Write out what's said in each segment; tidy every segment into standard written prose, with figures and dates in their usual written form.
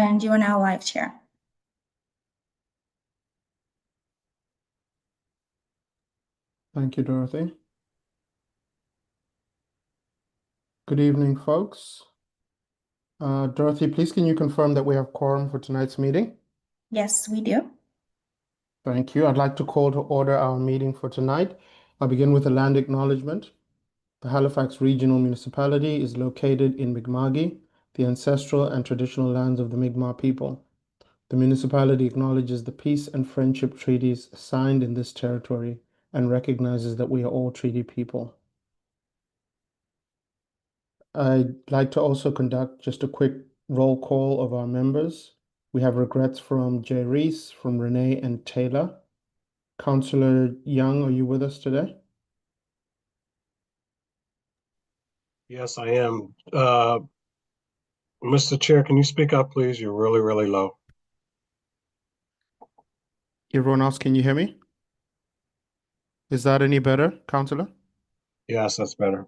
And you are now live, Chair. Thank you, Dorothy. Good evening, folks. Dorothy, please can you confirm that we have quorum for tonight's meeting? Yes, we do. Thank you. I'd like to call to order our meeting for tonight. I'll begin with a land acknowledgement. The Halifax Regional Municipality is located in Mi'kma'ki, the ancestral and traditional lands of the Mi'kmaq people. The municipality acknowledges the peace and friendship treaties signed in this territory and recognizes that we are all treaty people. I'd like to also conduct just a quick roll call of our members. We have regrets from Jay Reese, from Renee and Taylor. Councillor Young, are you with us today? Yes, I am. Mr. Chair, can you speak up, please? You're really, really low. Everyone else, can you hear me? Is that any better, Councillor? Yes, that's better.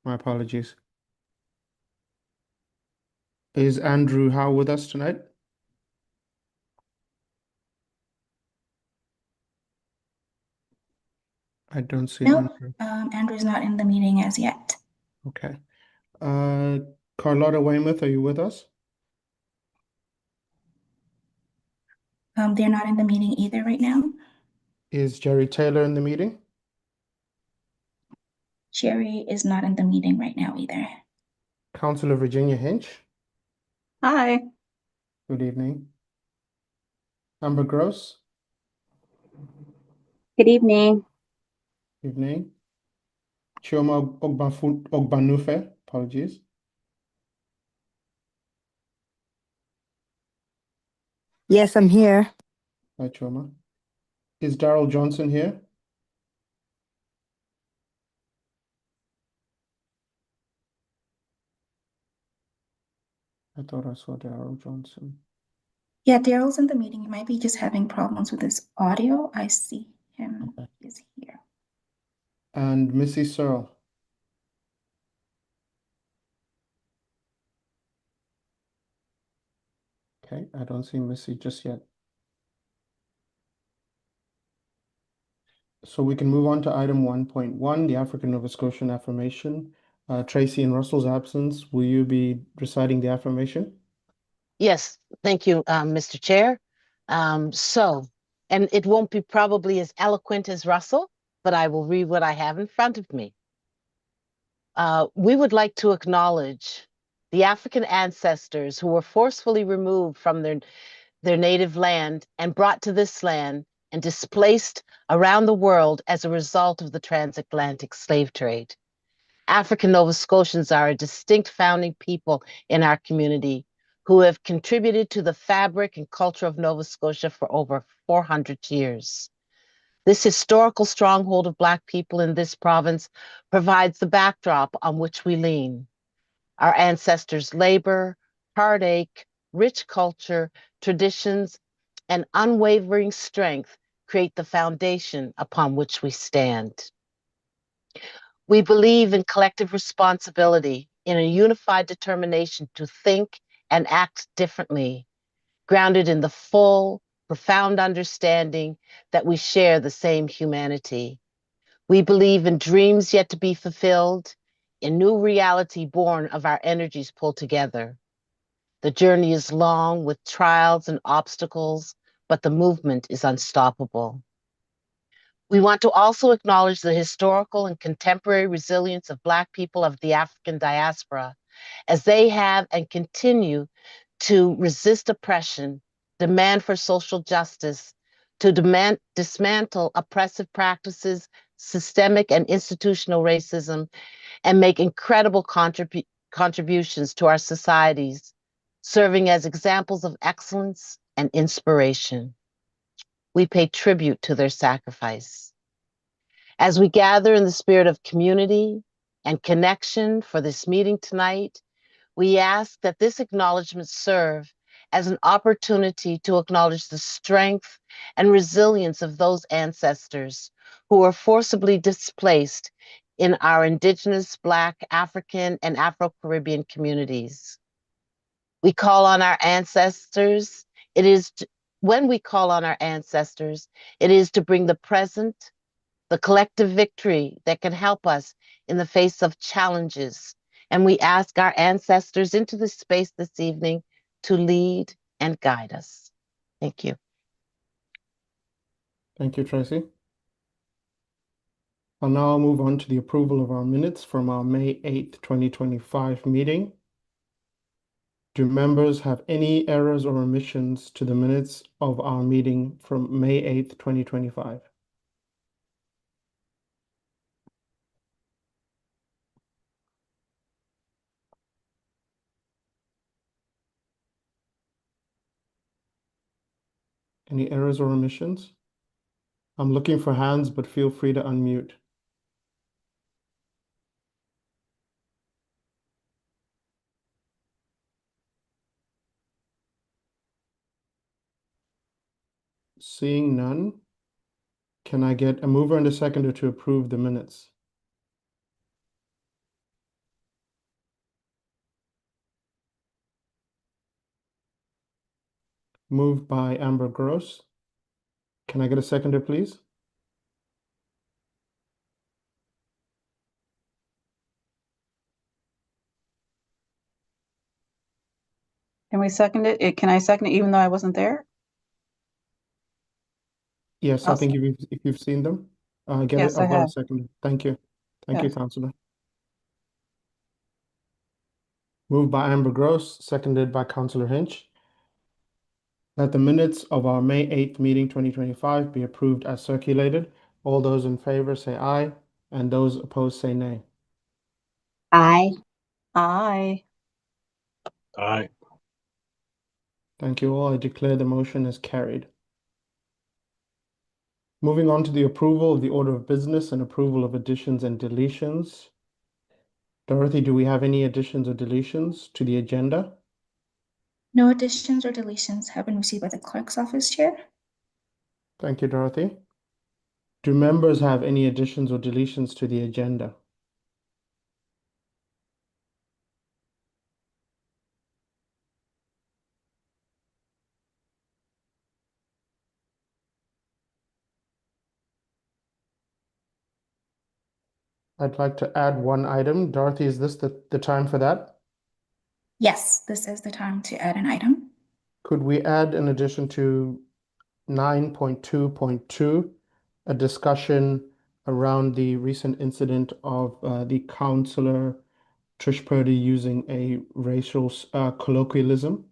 My apologies. Is Andrew Howe with us tonight? I don't see No, Andrew. Andrew's not in the meeting as yet. Okay. Carlotta Weymouth, are you with us? They're not in the meeting either right now. Is Jerry Taylor in the meeting? Sherry is not in the meeting right now either. Councillor Virginia Hinch, Hi. good evening. Amber Gross, Good evening. evening. Chioma Ogbanufe, apologies. Yes, I'm here. Hi, Chioma. Is Daryl Johnson here? I thought I saw Daryl Johnson. Yeah, Daryl's in the meeting. He might be just having problems with his audio. I see him Okay. is here. And Missy Searle. Okay, I don't see Missy just yet. So we can move on to item 1.1, the African Nova Scotian affirmation. Tracy, in Russell's absence, will you be reciting the affirmation? Yes, thank you, Mr. Chair. And it won't be probably as eloquent as Russell, but I will read what I have in front of me. We would like to acknowledge the African ancestors who were forcefully removed from their native land and brought to this land and displaced around the world as a result of the transatlantic slave trade. African Nova Scotians are a distinct founding people in our community who have contributed to the fabric and culture of Nova Scotia for over 400 years. This historical stronghold of Black people in this province provides the backdrop on which we lean. Our ancestors' labor, heartache, rich culture, traditions, and unwavering strength create the foundation upon which we stand. We believe in collective responsibility, in a unified determination to think and act differently, grounded in the full, profound understanding that we share the same humanity. We believe in dreams yet to be fulfilled, in new reality born of our energies pulled together. The journey is long with trials and obstacles, but the movement is unstoppable. We want to also acknowledge the historical and contemporary resilience of Black people of the African diaspora, as they have and continue to resist oppression, demand for social justice, to dismantle oppressive practices, systemic and institutional racism, and make incredible contributions to our societies, serving as examples of excellence and inspiration. We pay tribute to their sacrifice. As we gather in the spirit of community and connection for this meeting tonight, we ask that this acknowledgement serve as an opportunity to acknowledge the strength and resilience of those ancestors who were forcibly displaced in our Indigenous, Black, African, and Afro-Caribbean communities. We call on our ancestors. When we call on our ancestors, it is to bring the present, the collective victory that can help us in the face of challenges. And we ask our ancestors into this space this evening to lead and guide us. Thank you. Thank you, Tracy. I'll now move on to the approval of our minutes from our May 8th, 2025 meeting. Do members have any errors or omissions to the minutes of our meeting from May 8th, 2025? Any errors or omissions? I'm looking for hands, but feel free to unmute. Seeing none, can I get a mover and a seconder to approve the minutes? Moved by Amber Gross. Can I get a seconder, please? Can we second it? Can I second it even though I wasn't there? Yes, I think if you've seen them. Get it. Yes, I I've got a have. seconder. Thank you. Thank you, Yes. Councillor. Moved by Amber Gross, seconded by Councillor Hinch, that the minutes of our May 8th meeting 2025 be approved as circulated. All those in favor say aye, and those opposed say nay. Aye. Aye. Aye. Thank you all. I declare the motion as carried. Moving on to the approval of the order of business and approval of additions and deletions. Dorothy, do we have any additions or deletions to the agenda? No additions or deletions have been received by the clerk's office, Chair. Thank you, Dorothy. Do members have any additions or deletions to the agenda? I'd like to add one item. Dorothy, is this the time for that? Yes, this is the time to add an item. Could we add in addition to 9.2.2, a discussion around the recent incident of the councillor Trish Purdy using a racial colloquialism?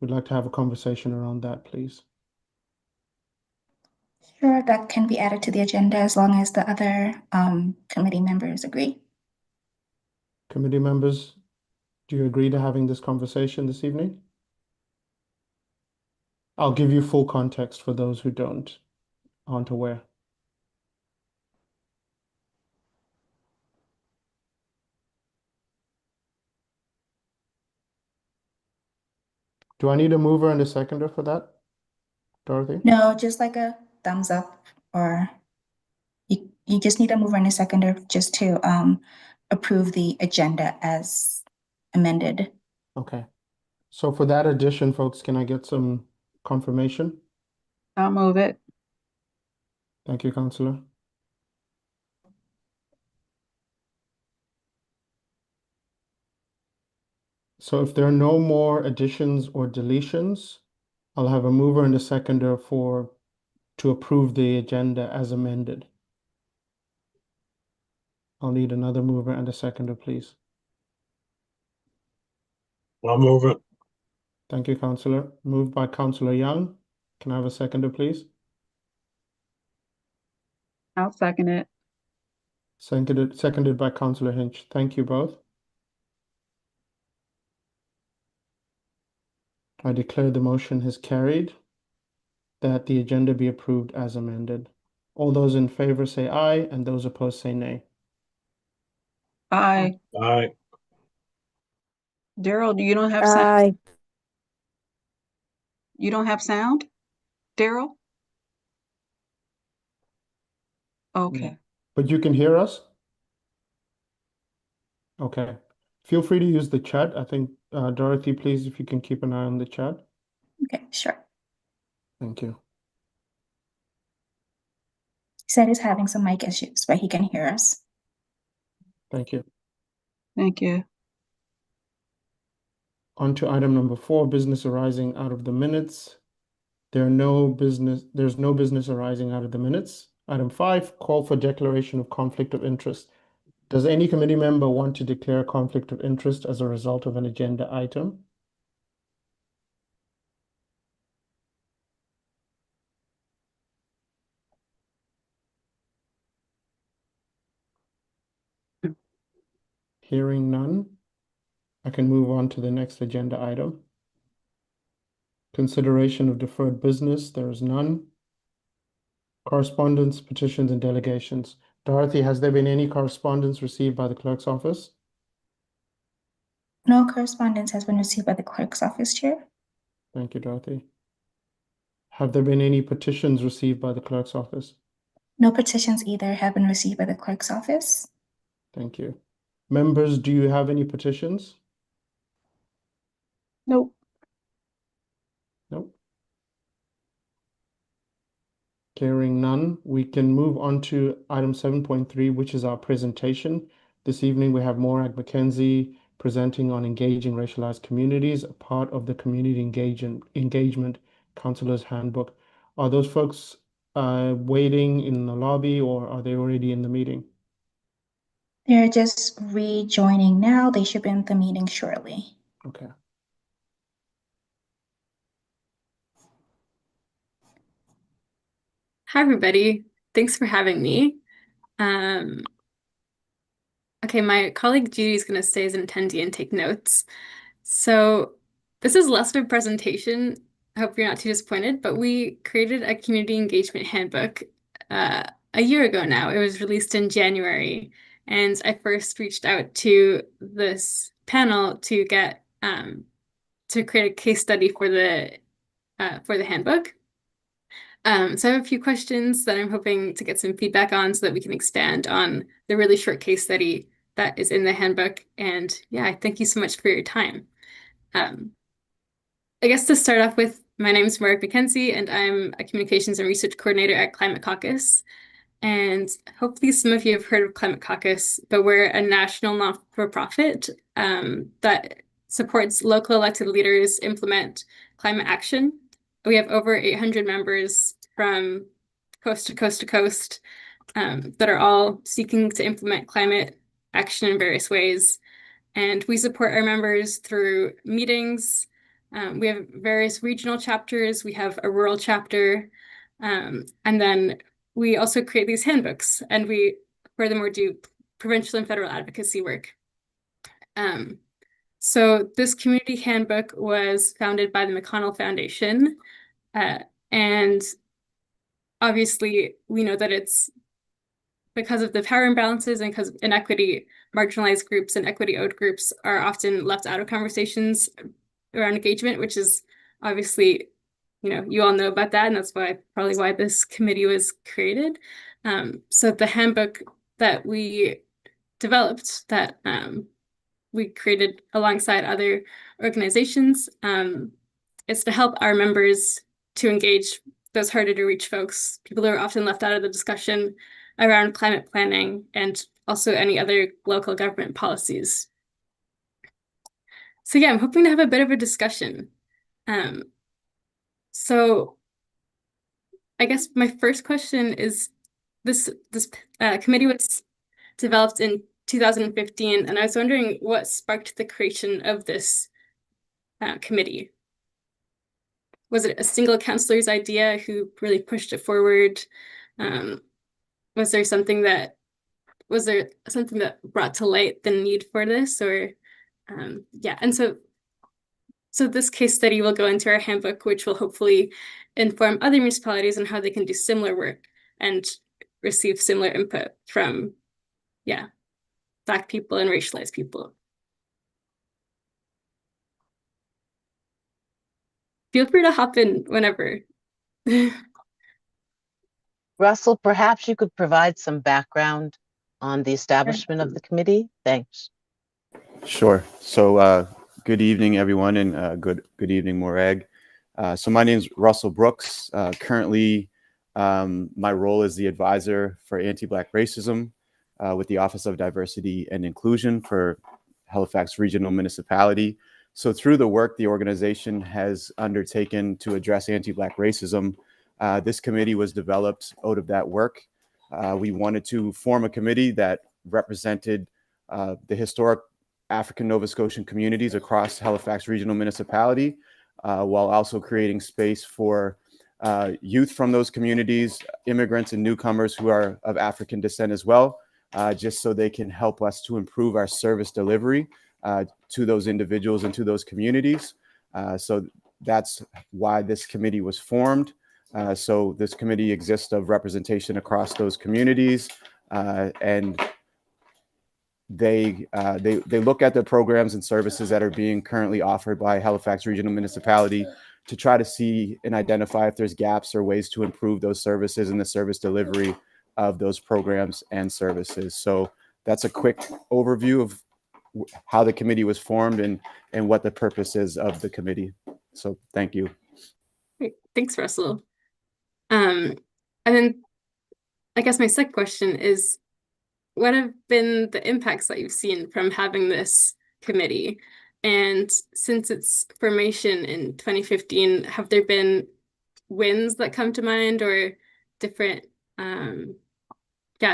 We'd like to have a conversation around that, please. Sure, that can be added to the agenda as long as the other committee members agree. Committee members, do you agree to having this conversation this evening? I'll give you full context for those who aren't aware. Do I need a mover and a seconder for that, Dorothy? No, just like a thumbs up, or you just need a mover and a seconder just to approve the agenda as amended. Okay. So for that addition, folks, can I get some confirmation? I'll move it. Thank you, Councillor. So if there are no more additions or deletions, I'll have a mover and a seconder to approve the agenda as amended. I'll need another mover and a seconder, please. I'll move it. Thank you, Councillor. Moved by Councillor Young. Can I have a seconder, please? I'll second it. Seconded by Councillor Hinch. Thank you both. I declare the motion has carried, that the agenda be approved as amended. All those in favor say aye, and those opposed say nay. Aye. Aye. Daryl, you don't have sound? Aye. You don't have sound? Daryl? Okay. But you can hear us? Okay. Feel free to use the chat. I think Dorothy, please, if you can keep an eye on the chat. Okay, sure. Thank you. He said he's having some mic issues, but he can hear us. Thank you. Thank you. On to item number 4, business arising out of the minutes. There's no business arising out of the minutes. Item 5, call for declaration of conflict of interest. Does any committee member want to declare a conflict of interest as a result of an agenda item? Hearing none, I can move on to the next agenda item. Consideration of deferred business, there is none. Correspondence, petitions, and delegations. Dorothy, has there been any correspondence received by the clerk's office? No correspondence has been received by the clerk's office, Chair. Thank you, Dorothy. Have there been any petitions received by the clerk's office? No petitions either have been received by the clerk's office. Thank you. Members, do you have any petitions? Nope. Nope. Hearing none, we can move on to item 7.3, which is our presentation. This evening, we have Morag McKenzie presenting on engaging racialized communities, a part of the Community Engagement Counselor's Handbook. Are those folks waiting in the lobby, or are they already in the meeting? They're just rejoining now. They should be in the meeting shortly. Okay. Hi, everybody. Thanks for having me. Okay, my colleague Judy is going to stay as an attendee and take notes. So this is less of a presentation. I hope you're not too disappointed, but we created a community engagement handbook a year ago now. It was released in January, and I first reached out to this panel to get to create a case study for the handbook. So I have a few questions that I'm hoping to get some feedback on so that we can expand on the really short case study that is in the handbook. And yeah, thank you so much for your time. I guess to start off with, my name is Morag McKenzie, and I'm a communications and research coordinator at Climate Caucus. And hopefully some of you have heard of Climate Caucus, but we're a national not-for-profit that supports local elected leaders implement climate action. We have over 800 members from coast to coast to coast that are all seeking to implement climate action in various ways. And we support our members through meetings. We have various regional chapters. We have a rural chapter. And then we also create these handbooks, and we furthermore do provincial and federal advocacy work. So this community handbook was founded by the McConnell Foundation. And obviously, we know that it's because of the power imbalances and because of inequity, marginalized groups and equity-owed groups are often left out of conversations around engagement, which is obviously, you all know about that, and that's probably why this committee was created. So the handbook that we developed, that we created alongside other organizations, is to help our members to engage those harder to reach folks, people who are often left out of the discussion around climate planning and also any other local government policies. So yeah, I'm hoping to have a bit of a discussion. So I guess my first question is, this committee was developed in 2015, and I was wondering what sparked the creation of this committee. Was it a single counselor's idea who really pushed it forward? Was there something that brought to light the need for this, or yeah? And so this case study will go into our handbook, which will hopefully inform other municipalities on how they can do similar work and receive similar input from, yeah, Black people and racialized people. Feel free to hop in whenever. Russell, perhaps you could provide some background on the establishment of the committee? Thanks. Sure. So Good evening, everyone, and good evening, Morag. So my name is Russell Brooks. Currently, my role is the advisor for anti-Black racism with the Office of Diversity and Inclusion for Halifax Regional Municipality. So through the work the organization has undertaken to address anti-Black racism, this committee was developed out of that work. We wanted to form a committee that represented the historic African Nova Scotian communities across Halifax Regional Municipality, while also creating space for youth from those communities, immigrants and newcomers who are of African descent as well, just so they can help us to improve our service delivery to those individuals and to those communities. So that's why this committee was formed. So this committee exists of representation across those communities, and they look at the programs and services that are being currently offered by Halifax Regional Municipality to try to see and identify if there's gaps or ways to improve those services and the service delivery of those programs and services. So that's a quick overview of how the committee was formed and what the purpose is of the committee. So thank you. Great. Thanks, Russell. And then I guess my second question is, what have been the impacts that you've seen from having this committee? And since its formation in 2015, have there been wins that come to mind or different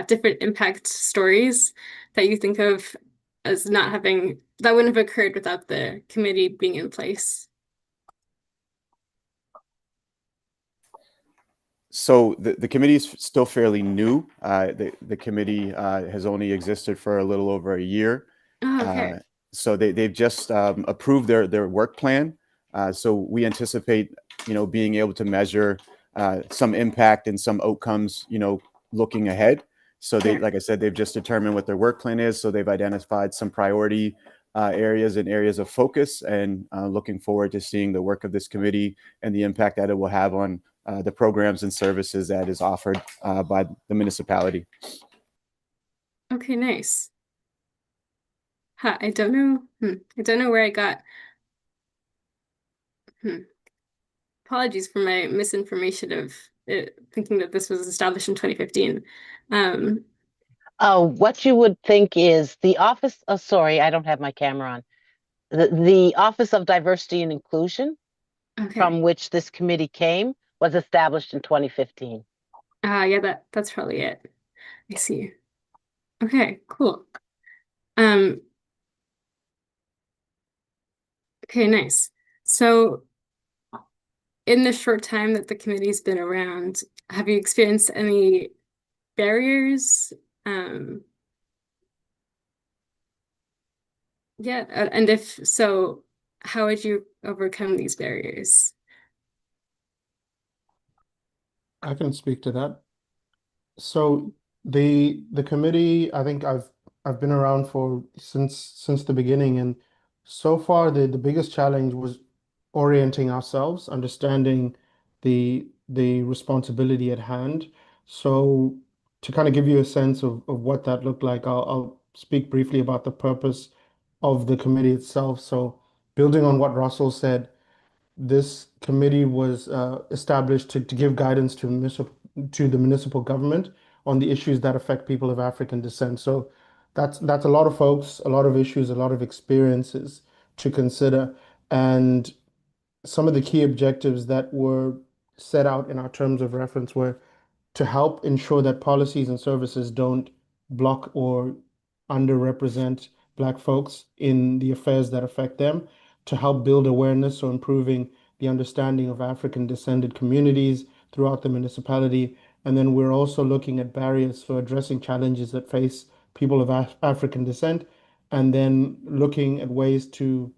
different impact stories that you think of as not having, that wouldn't have occurred without the committee being in place? So the committee is still fairly new. The committee has only existed for a little over a year. Oh, okay. So they've just approved their work plan. So we anticipate, being able to measure some impact and some outcomes, looking ahead. So like I said, they've just determined what their work plan is. So they've identified some priority areas and areas of focus, and looking forward to seeing the work of this committee and the impact that it will have on the programs and services that is offered by the municipality. Okay, nice. I don't know. I don't know where I got. Apologies for my misinformation of it, thinking that this was established in 2015. What you would think is the office, oh, sorry, I don't have my camera on. The Office of Diversity and Inclusion, from which this committee came, was established in 2015. Yeah, that's probably it. I see. Okay, cool. Okay, nice. So in the short time that the committee's been around, have you experienced any barriers? Yeah, and if so, how would you overcome these barriers? I can speak to that. So the committee, I think I've been around for since the beginning, and so far the biggest challenge was orienting ourselves, understanding the responsibility at hand. So to kind of give you a sense of what that looked like, I'll speak briefly about the purpose of the committee itself. So building on what Russell said, this committee was established to give guidance to the municipal government on the issues that affect people of African descent. So that's a lot of folks, a lot of issues, a lot of experiences to consider. And some of the key objectives that were set out in our terms of reference were to help ensure that policies and services don't block or underrepresent Black folks in the affairs that affect them, to help build awareness or improving the understanding of African descended communities throughout the municipality. And then we're also looking at barriers for addressing challenges that face people of African descent, and then looking at ways to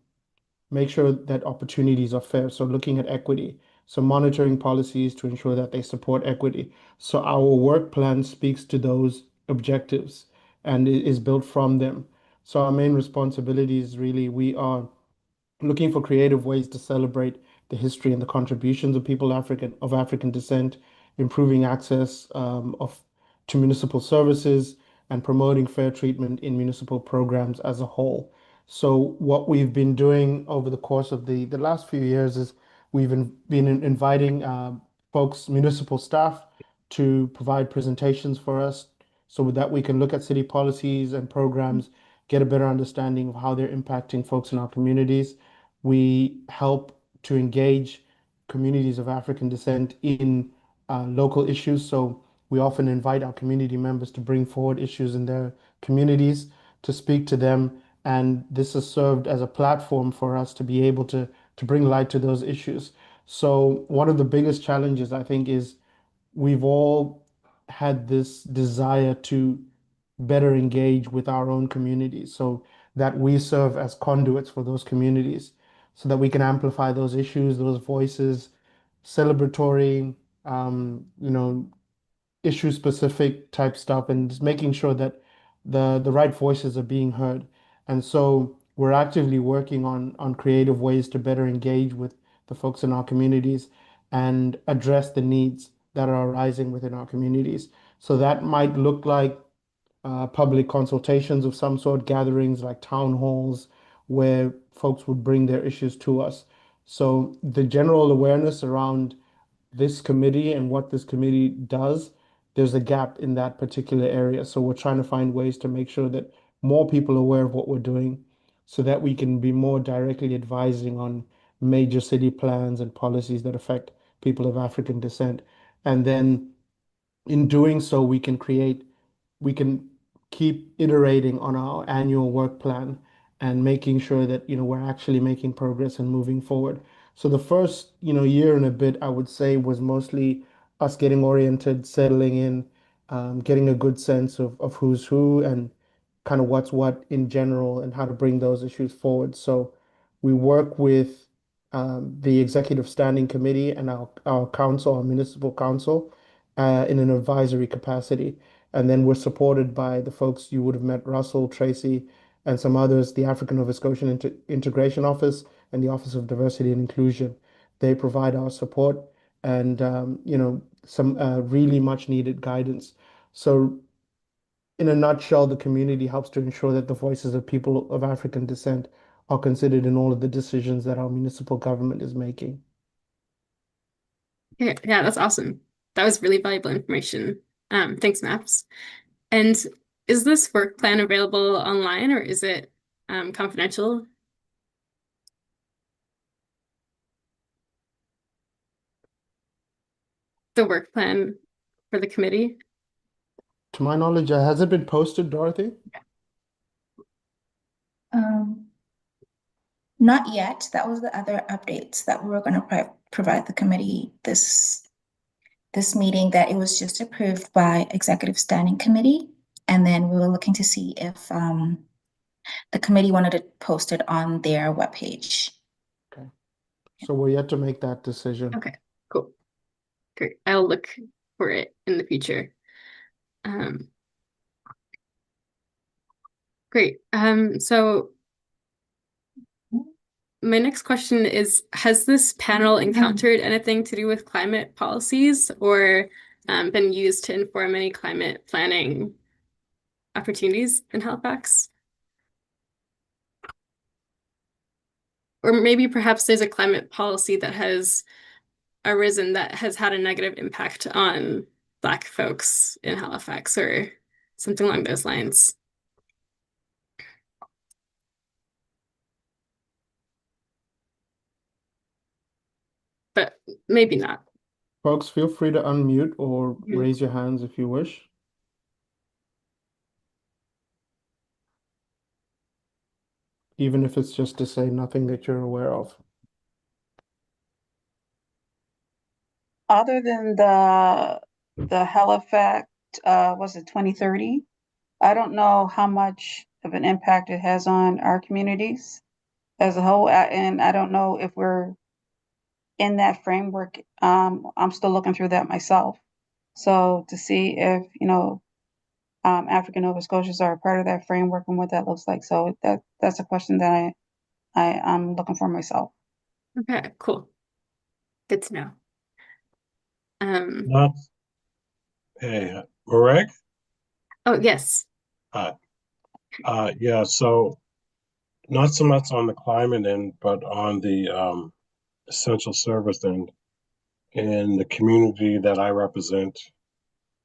make sure that opportunities are fair. So looking at equity, so monitoring policies to ensure that they support equity. So our work plan speaks to those objectives and is built from them. So our main responsibility is really, we are looking for creative ways to celebrate the history and the contributions of people of African descent, improving access to municipal services, and promoting fair treatment in municipal programs as a whole. So what we've been doing over the course of the last few years is been inviting folks, municipal staff, to provide presentations for us so that we can look at city policies and programs, get a better understanding of how they're impacting folks in our communities. We help to engage communities of African descent in local issues. So we often invite our community members to bring forward issues in their communities, to speak to them, and this has served as a platform for us to be able to bring light to those issues. So one of the biggest challenges, I think, is we've all had this desire to better engage with our own communities so that we serve as conduits for those communities so that we can amplify those issues, those voices, celebratory, you know, issue specific type stuff, and just making sure that the right voices are being heard. And so we're actively working on creative ways to better engage with the folks in our communities and address the needs that are arising within our communities. So that might look like public consultations of some sort, gatherings like town halls, where folks would bring their issues to us. So the general awareness around this committee and what this committee does, there's a gap in that particular area. So we're trying to find ways to make sure that more people are aware of what we're doing so that we can be more directly advising on major city plans and policies that affect people of African descent. And then in doing so, we can keep iterating on our annual work plan and making sure that, you know, we're actually making progress and moving forward. So the first, you know, year and a bit, I would say, was mostly us getting oriented, settling in, getting a good sense of who's who and kind of what's what in general and how to bring those issues forward. So we work with the executive standing committee and our council, our municipal council, in an advisory capacity. And then we're supported by the folks you would have met, Russell, Tracy, and some others, the African Nova Scotian Integration Office and the Office of Diversity and Inclusion. They provide our support and, you know, some really much needed guidance. So in a nutshell, the community helps to ensure that the voices of people of African descent are considered in all of the decisions that our municipal government is making. Yeah, that's awesome. That was really valuable information. Thanks, Maps. And is this work plan available online or is it confidential? The work plan for the committee? To my knowledge, has it been posted, Dorothy? Not yet. That was the other updates that we were going to provide the committee this meeting, that it was just approved by Executive Standing Committee. And then we were looking to see if the committee wanted to post it on their webpage. Okay. So we're yet to make that decision. Okay, cool. Great. I'll look for it in the future. Great. So my next question is, has this panel encountered anything to do with climate policies or been used to inform any climate planning opportunities in Halifax? Or maybe perhaps there's a climate policy that has arisen that has had a negative impact on Black folks in Halifax or something along those lines. But maybe not. Folks, feel free to unmute or raise your hands if you wish. Even if it's just to say nothing that you're aware of. Other than the Halifax, was it 2030? I don't know how much of an impact it has on our communities as a whole, and I don't know if we're in that framework. I'm still looking through that myself. So to see if, you know, African Nova Scotians are a part of that framework and what that looks like. So that's a question that I'm looking for myself. Okay, cool. Good to know. Not, hey, Greg? Oh, yes. Yeah, so not so much on the climate end, but on the essential service end. In the community that I represent,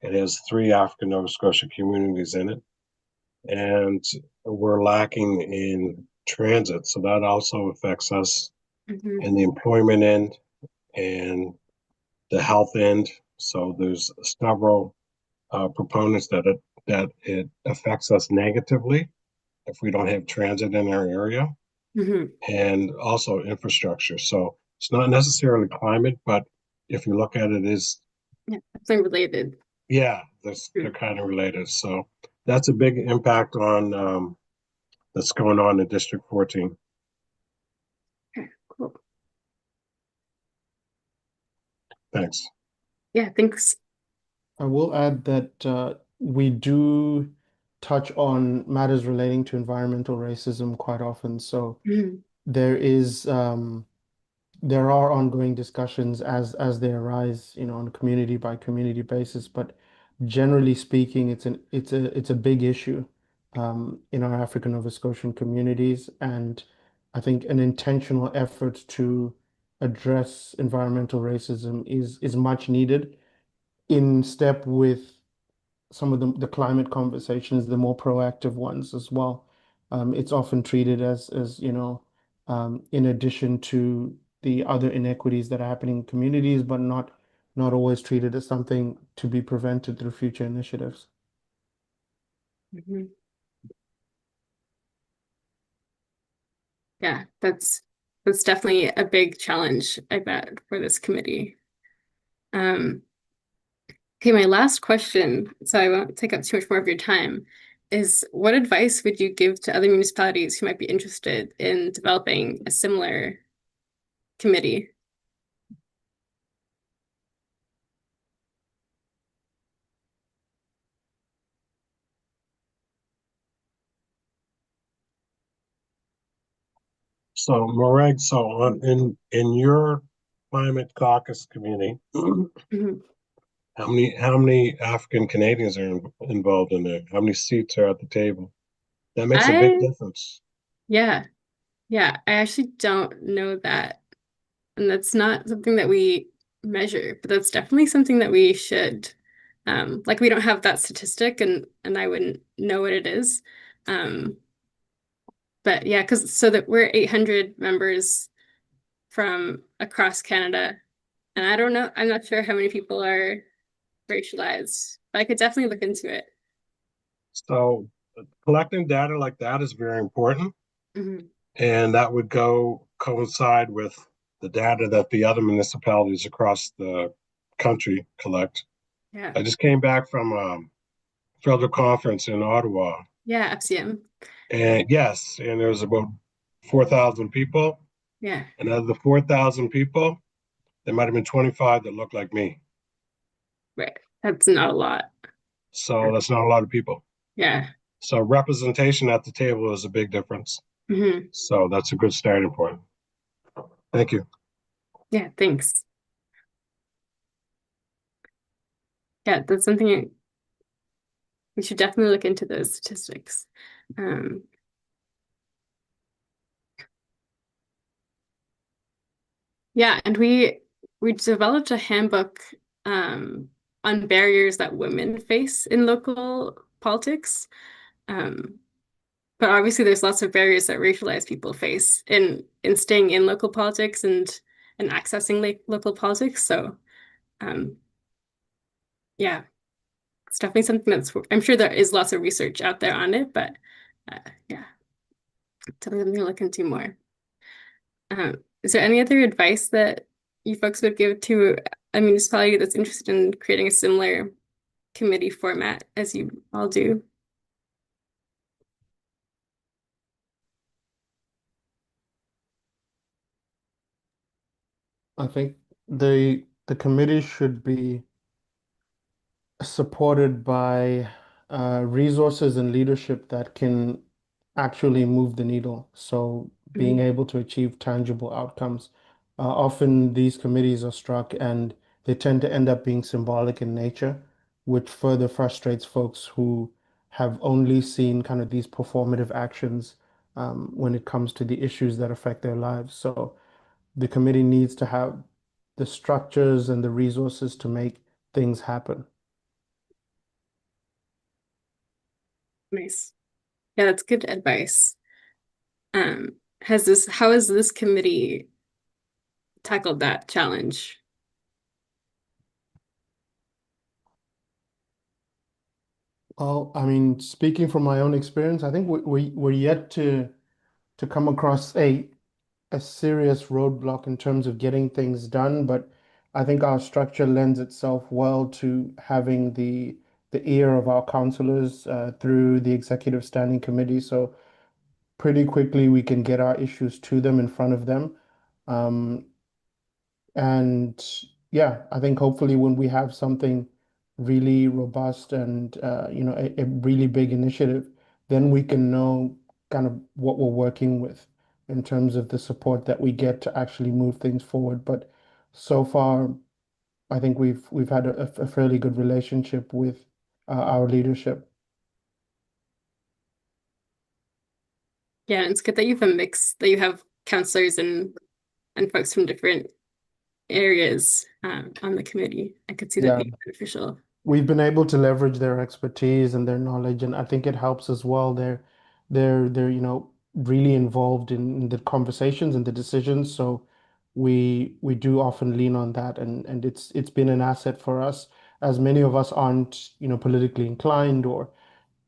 it has 3 African Nova Scotia communities in it, and we're lacking in transit. So that also affects us Mhm. in the employment end and the health end. So there's several proponents that it affects us negatively if we don't have transit in our area, Mhm. and also infrastructure. So it's not necessarily climate, but if you look at it, is Yeah, definitely related. yeah, they're kind of related. So that's a big impact on that's going on in District 14. Okay, cool. Thanks. Yeah, thanks. I will add that we do touch on matters relating to environmental racism quite often. So Mhm. there are ongoing discussions as they arise, on a community by community basis. But generally speaking, it's a big issue in our African Nova Scotian communities, and I think an intentional effort to address environmental racism is much needed in step with some of the climate conversations, the more proactive ones as well. It's often treated as in addition to the other inequities that are happening in communities, but not always treated as something to be prevented through future initiatives. Mhm. Yeah, that's definitely a big challenge, I bet, for this committee. Um, okay, my last question, so I won't take up too much more of your time, is what advice would you give to other municipalities who might be interested in developing a similar committee? So Morag, so in your climate caucus community, Mhm. how many African Canadians are involved in there? How many seats are at the table? That makes a big I, difference. yeah, yeah, I actually don't know that. And that's not something that we measure, but that's definitely something that we should. Like we don't have that statistic and I wouldn't know what it is. Um, but yeah, because so that we're 800 members from across Canada, and I don't know, I'm not sure how many people are racialized, but I could definitely look into it. So collecting data like that is very important, Mhm. and that would go coincide with the data that the other municipalities across the country collect. Yeah. I just came back from a federal conference in Ottawa, Yeah, FCM. and yes, and there was about 4,000 people, Yeah. and out of the 4,000 people, there might have been 25 that looked like me. Right. That's not a lot. So that's not a lot of people. Yeah. So representation at the table is a big difference. Hmm. So that's a good starting point. Thank you. Yeah, thanks. Yeah, that's something we should definitely look into those statistics. Um, yeah, and we developed a handbook on barriers that women face in local politics. Um, but obviously there's lots of barriers that racialized people face in staying in local politics and accessing local politics. So um, yeah, it's definitely something I'm sure there is lots of research out there on it, but yeah, definitely something to look into more. Is there any other advice that you folks would give to a municipality that's interested in creating a similar committee format as you all do? I think the committee should be supported by resources and leadership that can actually move the needle. So being Mhm. able to achieve tangible outcomes. Often these committees are struck and they tend to end up being symbolic in nature, which further frustrates folks who have only seen kind of these performative actions when it comes to the issues that affect their lives. So the committee needs to have the structures and the resources to make things happen. Nice. Yeah, that's good advice. How has this committee tackled that challenge? Well, I mean, speaking from my own experience, I think we're yet to come across a serious roadblock in terms of getting things done, but I think our structure lends itself well to having the ear of our councillors through the executive standing committee. So pretty quickly we can get our issues to them in front of them. And yeah, I think hopefully when we have something really robust and a really big initiative, then we can know kind of what we're working with in terms of the support that we get to actually move things forward. But so far, I think we've had a fairly good relationship with our leadership. Yeah, and it's good that you have a mix, that you have counselors and folks from different areas on the committee. I could see that Yeah. being beneficial. We've been able to leverage their expertise and their knowledge, and I think it helps as well. They're really involved in the conversations and the decisions. So we do often lean on that, and it's been an asset for us, as many of us aren't politically inclined or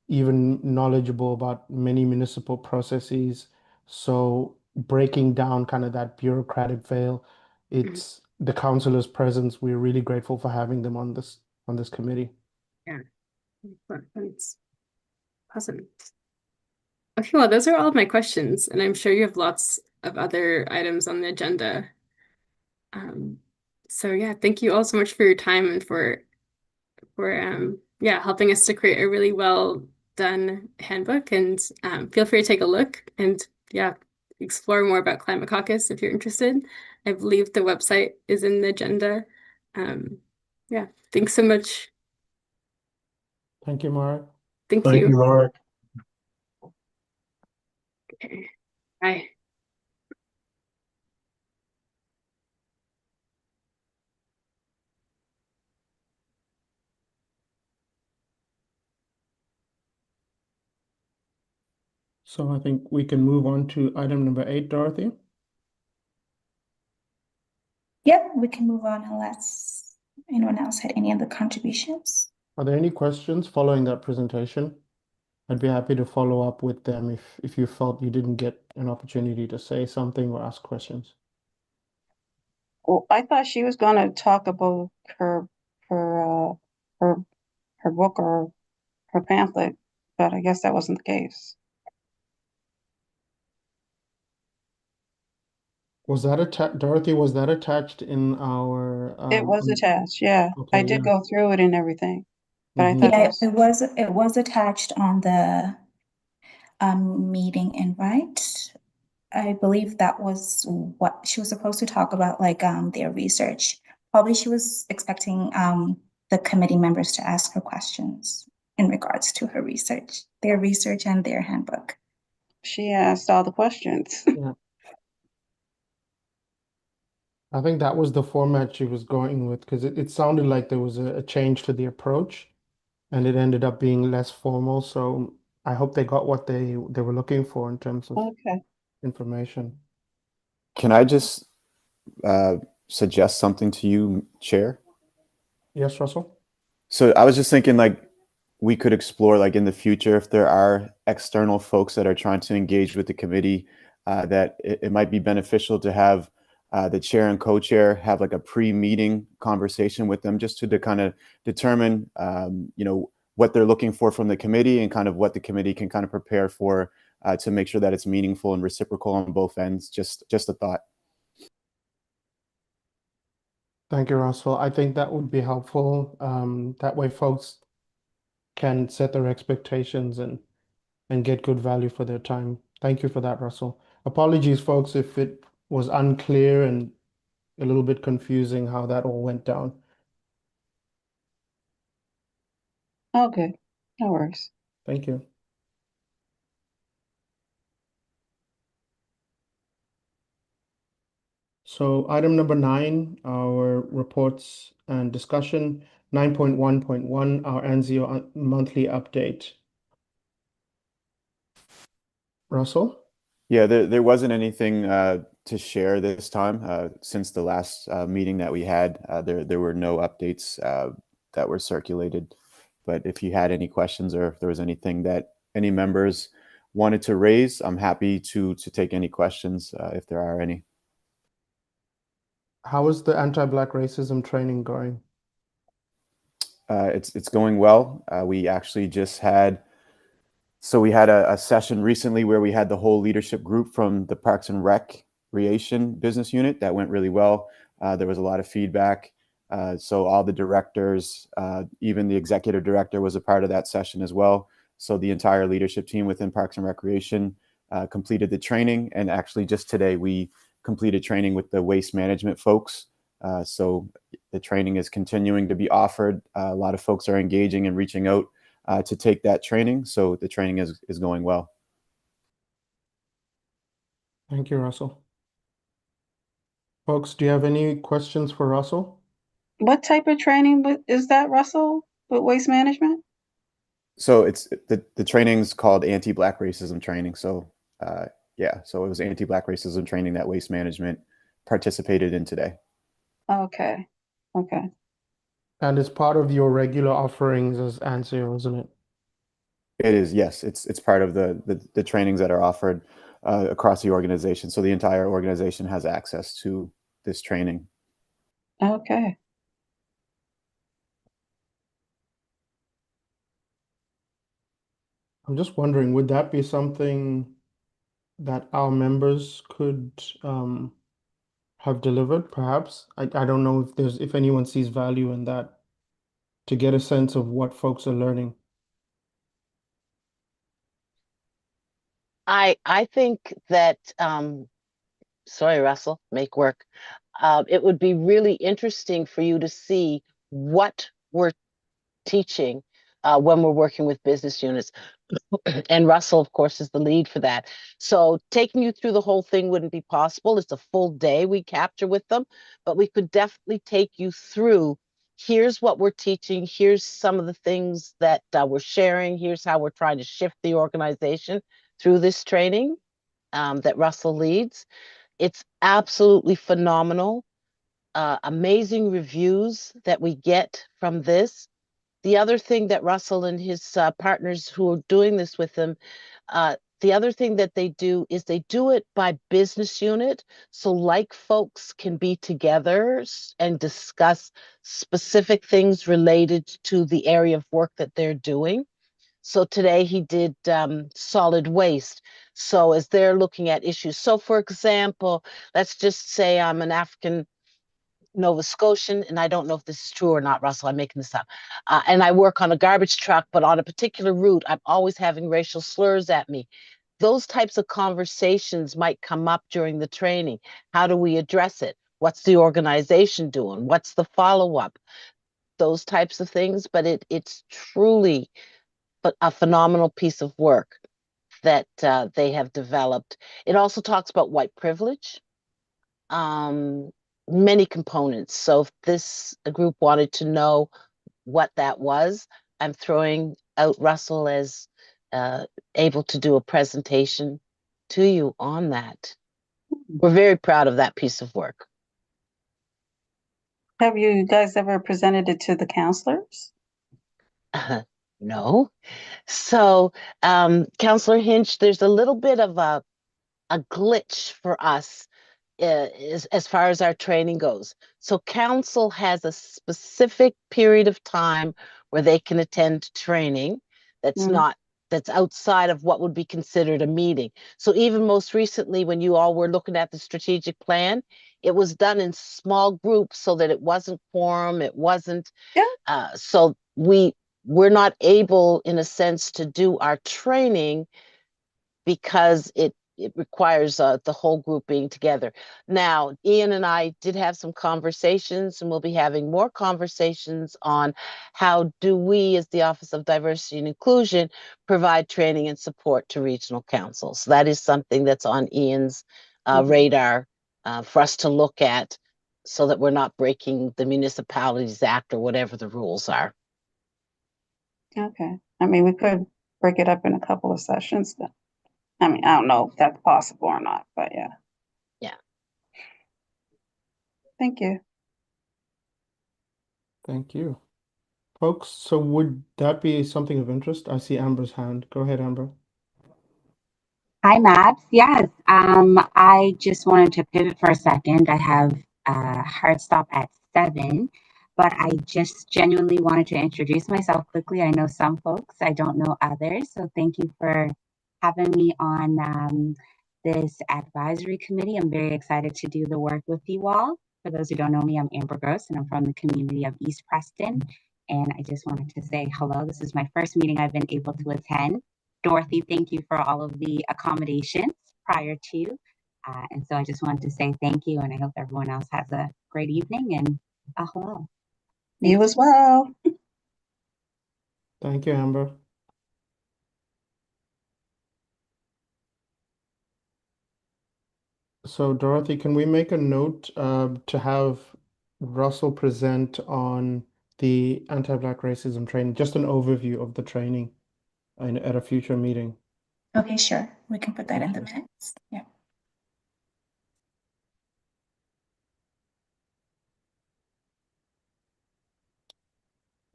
even knowledgeable about many municipal processes. So breaking down kind of that bureaucratic veil, it's the councillors' presence. We're really grateful for having them on this committee. Yeah, that's awesome. Okay, well, those are all of my questions, and I'm sure you have lots of other items on the agenda. So yeah, thank you all so much for your time and for helping us to create a really well done handbook. And feel free to take a look and explore more about Climate Caucus if you're interested. I believe the website is in the agenda. Yeah, thanks so much. Thank you, Mark. Thank Thank you, you. Mark. Okay. Bye. So I think we can move on to item number 8, Dorothy. Yep, we can move on unless anyone else had any other contributions. Are there any questions following that presentation? I'd be happy to follow up with them if you felt you didn't get an opportunity to say something or ask questions. Well, I thought she was gonna talk about her her book or her pamphlet, but I guess that wasn't the case. Was that attached, Dorothy? Was that attached in our? It was attached, yeah. I Okay, did yeah. go through it and everything, but I Mhm. thought Yeah, that it was attached on the meeting invite. I believe that was what she was supposed to talk about, like their research. Probably she was expecting the committee members to ask her questions in regards to her research, their research and their handbook. she asked all the questions. Yeah. I think that was the format she was going with because it sounded like there was a change to the approach and it ended up being less formal. So I hope they got what they were looking for in terms of Okay. information. Can I just suggest something to you, Chair? Yes, Russell? So I was just thinking, like, we could explore, like, in the future, if there are external folks that are trying to engage with the committee, that it might be beneficial to have the chair and co-chair have like a pre-meeting conversation with them, just to kind of determine, what they're looking for from the committee and kind of what the committee can kind of prepare for to make sure that it's meaningful and reciprocal on both ends. Just a thought. Thank you, Russell. I think that would be helpful. That way folks can set their expectations and get good value for their time. Thank you for that, Russell. Apologies, folks, if it was unclear and a little bit confusing how that all went down. Okay, no worries. Thank you. So item number 9, our reports and discussion. 9.1.1, our NZO monthly update. Russell? Yeah, there wasn't anything to share this time since the last meeting that we had. There were no updates that were circulated. But if you had any questions or if there was anything that any members wanted to raise, I'm happy to take any questions if there are any. How is the anti-Black racism training going? It's going well. We actually just had we had a session recently where we had the whole leadership group from the Parks and Recreation business unit. That went really well. There was a lot of feedback. So all the directors, even the executive director was a part of that session as well. So the entire leadership team within Parks and Recreation completed the training. And actually just today we completed training with the waste management folks. So the training is continuing to be offered. A lot of folks are engaging and reaching out to take that training. So the training is going well. Thank you, Russell. Folks, do you have any questions for Russell? What type of training is that, Russell, with waste management? So it's the training's called anti-Black racism training. So yeah, so it was anti-Black racism training that Waste Management participated in today. Okay, okay. And it's part of your regular offerings as ANSEO, isn't it? It is, yes. It's part of the trainings that are offered across the organization. So the entire organization has access to this training. Okay. I'm just wondering, would that be something that our members could have delivered, perhaps? I don't know if anyone sees value in that to get a sense of what folks are learning. I think that sorry, Russell, make work. It would be really interesting for you to see what we're teaching when we're working with business units. And Russell, of course, is the lead for that. So taking you through the whole thing wouldn't be possible. It's a full day we capture with them, but we could definitely take you through. Here's what we're teaching. Here's some of the things that we're sharing. Here's how we're trying to shift the organization through this training that Russell leads. It's absolutely phenomenal. Amazing reviews that we get from this. The other thing that Russell and his partners who are doing this with him, the other thing that they do is they do it by business unit. So like folks can be together and discuss specific things related to the area of work that they're doing. So today he did solid waste. So as they're looking at issues, so for example, let's just say I'm an African Nova Scotian, and I don't know if this is true or not, Russell, I'm making this up. And I work on a garbage truck, but on a particular route, I'm always having racial slurs at me. Those types of conversations might come up during the training. How do we address it? What's the organization doing? What's the follow-up? Those types of things, but it's truly a phenomenal piece of work that they have developed. It also talks about white privilege. Many components. So if this group wanted to know what that was, I'm throwing out Russell as able to do a presentation to you on that. We're very proud of that piece of work. Have you guys ever presented it to the counselors? No. So, Counselor Hinch, there's a little bit of a glitch for us as far as our training goes. So council has a specific period of time where they can attend training that's not that's outside of what would be considered a meeting. So even most recently, when you all were looking at the strategic plan, it was done in small groups so that it wasn't quorum, it wasn't so we're not able in a sense to do our training because it requires the whole group being together. Now, Ian and I did have some conversations, and we'll be having more conversations on how do we, as the Office of Diversity and Inclusion, provide training and support to regional councils. So that is something that's on Ian's radar for us to look at so that we're not breaking the Municipalities Act or whatever the rules are. Okay. I mean, we could break it up in a couple of sessions then. I mean, I don't know if that's possible or not, but yeah. Yeah. Thank you. Thank you. Folks, so would that be something of interest? I see Amber's hand. Go ahead, Amber. Hi, Maps. Yes. I just wanted to pivot for a second. I have a hard stop at 7, but I just genuinely wanted to introduce myself quickly. I know some folks, I don't know others. So thank you for having me on this advisory committee. I'm very excited to do the work with you all. For those who don't know me, I'm Amber Gross, and I'm from the community of East Preston. And I just wanted to say hello. This is my first meeting I've been able to attend. Dorothy, thank you for all of the accommodations prior to. And so I just wanted to say thank you, and I hope everyone else has a great evening and a hello. You as well. Thank you, Amber. So, Dorothy, can we make a note to have Russell present on the anti-Black racism training, just an overview of the training at a future meeting? Okay, sure. We can put that in the minutes. Yeah.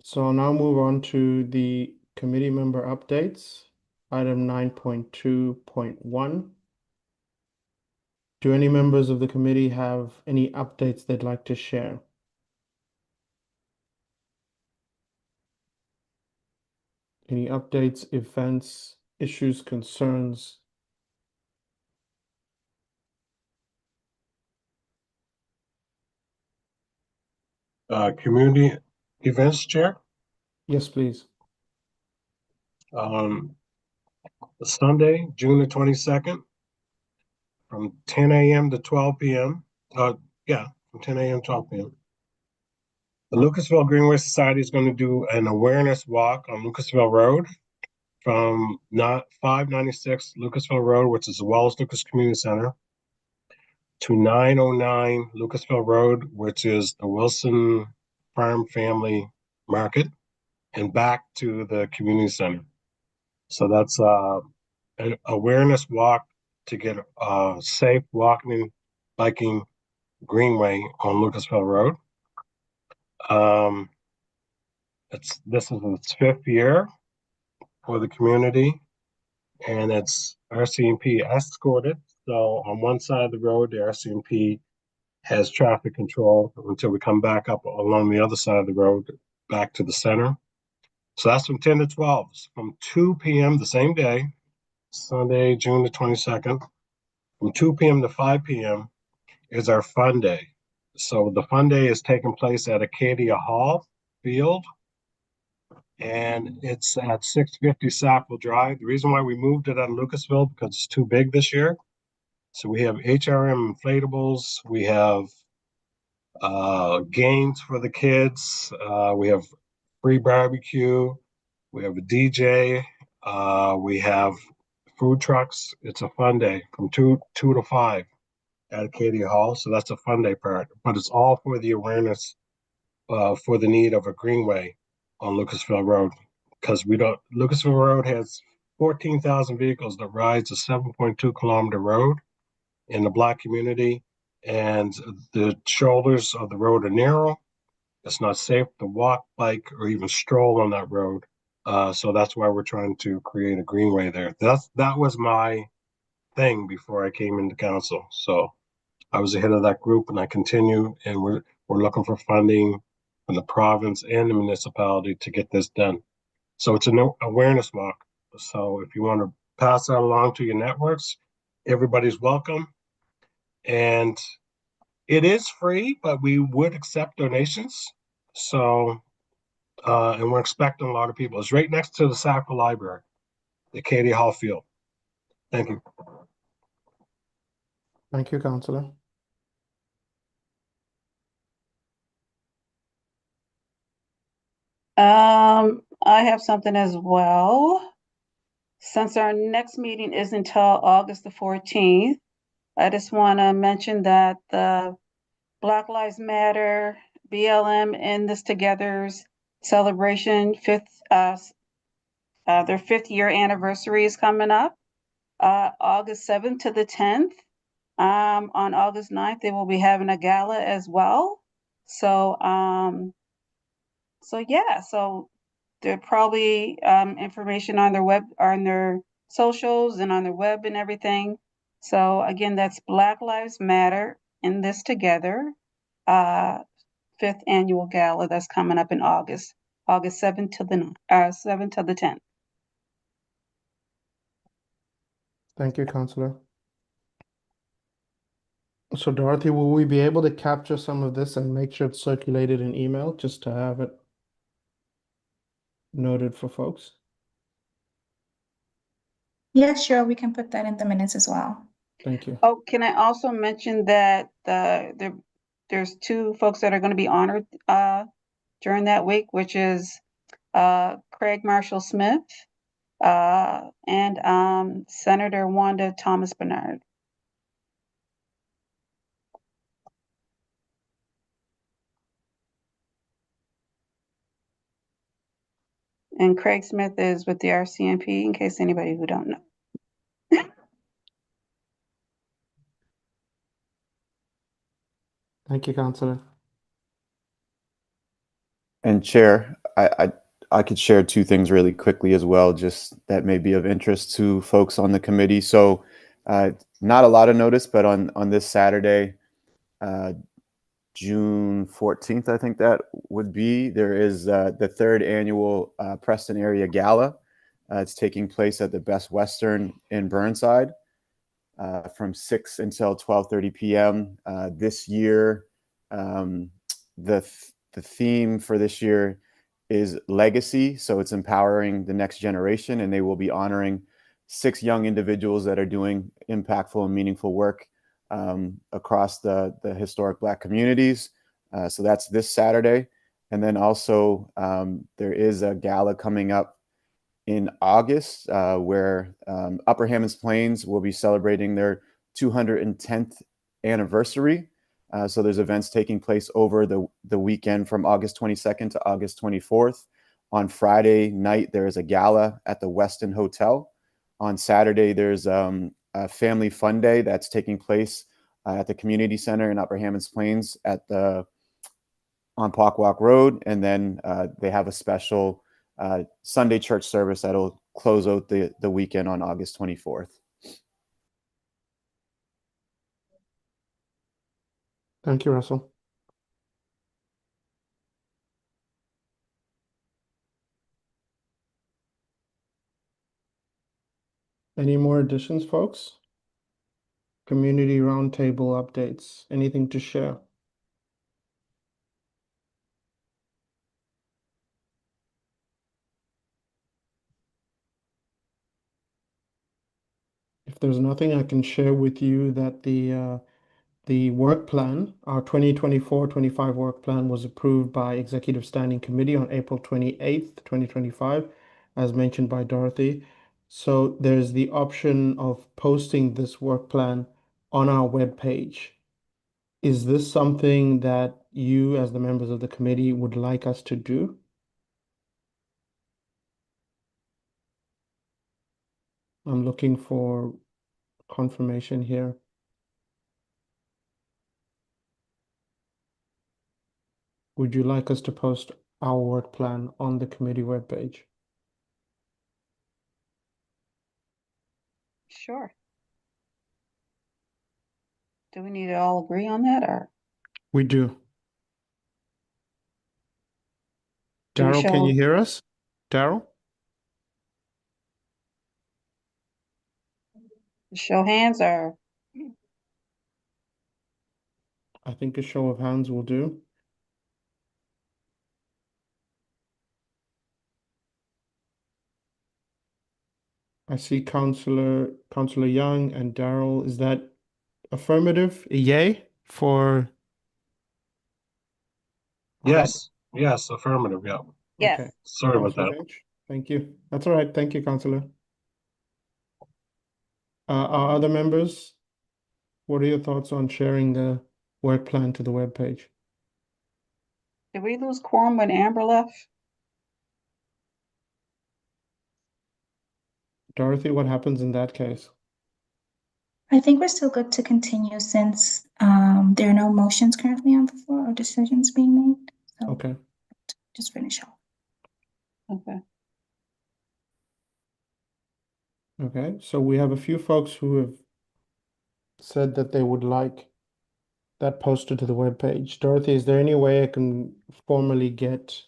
So I'll now move on to the committee member updates. Item 9.2.1. Do any members of the committee have any updates they'd like to share? Any updates, events, issues, concerns? Community events chair. Yes, please. Sunday, June the 22nd, from 10 a.m. to 12 p.m. From 10 a.m. to 12 p.m. The Lucasville Greenway Society is going to do an awareness walk on Lucasville Road from 596 Lucasville Road, which is the Wallace Lucas Community Center, to 909 Lucasville Road, which is the Wilson Farm Family Market, and back to the community center. So that's an awareness walk to get a safe walking, biking greenway on Lucasville Road. This is its 5th year for the community, and it's RCMP escorted. So on one side of the road, the RCMP has traffic control until we come back up along the other side of the road, back to the center. So that's from 10 to 12. From 2 p.m. the same day, Sunday, June the 22nd, from 2 p.m. to 5 p.m. is our fun day. So the fun day is taking place at Acadia Hall Field, and it's at 650 Sackville Drive. The reason why we moved it on Lucasville because it's too big this year. So we have HRM inflatables, we have games for the kids, we have free barbecue, we have a DJ, we have food trucks. It's a fun day from 2 to 5 at Acadia Hall. So that's a fun day part, but it's all for the awareness for the need of a greenway on Lucasville Road, because Lucasville Road has 14,000 vehicles that rides a 7.2 kilometer road in the Black community, and the shoulders of the road are narrow. It's not safe to walk, bike, or even stroll on that road. So that's why we're trying to create a greenway there. That was my thing before I came into council. So I was ahead of that group, and I continue, and we're looking for funding from the province and the municipality to get this done. So it's an awareness walk. So if you want to pass that along to your networks, everybody's welcome. And it is free, but we would accept donations. So, and we're expecting a lot of people. It's right next to the Sackville Library, the Acadia Hall Field. Thank you. Thank you, Councillor. I have something as well. Since our next meeting is until August the 14th, I just want to mention that the Black Lives Matter, BLM in this together's celebration, their 5th year anniversary is coming up, August 7th to the 10th. On August 9th, they will be having a gala as well. So, so there probably information on their web, on their socials and on their web and everything. So again, that's Black Lives Matter in this together, 5th annual gala that's coming up in August 7th to the 7th to the 10th. Thank you, Counselor. So Dorothy, will we be able to capture some of this and make sure it's circulated in email just to have it noted for folks? Yeah, sure, we can put that in the minutes as well. Thank you. Oh, can I also mention that there's 2 folks that are going to be honored during that week, which is Craig Marshall Smith and Senator Wanda Thomas Bernard. And Craig Smith is with the RCMP, in case anybody who don't know. Thank you, Counselor. And Chair, I could share 2 things really quickly as well, just that may be of interest to folks on the committee. So not a lot of notice, but on this Saturday, June 14th, I think that would be, there is the 3rd annual Preston Area Gala. It's taking place at the Best Western in Burnside from 6 until 12:30 p.m. This year, the theme for this year is legacy. So it's empowering the next generation, and they will be honoring 6 young individuals that are doing impactful and meaningful work across the historic Black communities. So that's this Saturday. And then also there is a gala coming up in August where Upper Hammonds Plains will be celebrating their 210th anniversary. So there's events taking place over the weekend from August 22nd to August 24th. On Friday night, there is a gala at the Westin Hotel. On Saturday, there's a family fun day that's taking place at the community center in Upper Hammonds Plains on Pockwalk Road. And then they have a special Sunday church service that'll close out the weekend on August 24th. Thank you, Russell. Any more additions, folks? Community roundtable updates. Anything to share? If there's nothing, I can share with you that the work plan, our 2024-25 work plan, was approved by Executive Standing Committee on April 28th, 2025, as mentioned by Dorothy. So there's the option of posting this work plan on our webpage. Is this something that you, as the members of the committee, would like us to do? I'm looking for confirmation here. Would you like us to post our work plan on the committee webpage? Sure. Do we need to all agree on that, or? We do. Do we Daryl, can show- you hear us? Daryl? Show hands, or? I think a show of hands will do. I see Councillor Young and Daryl. Is that affirmative? A yay for? Yes, yes, affirmative, yeah. Yes. Okay. Sorry about Councillor that. Hinch? Thank you. That's all right. Thank you, Councillor. Our other members? What are your thoughts on sharing the work plan to the webpage? Did we lose quorum when Amber left? Dorothy, what happens in that case? I think we're still good to continue since there are no motions currently on the floor or decisions being made. So Okay. just finish off. Okay. Okay, so we have a few folks who have said that they would like that posted to the webpage. Dorothy, is there any way I can formally get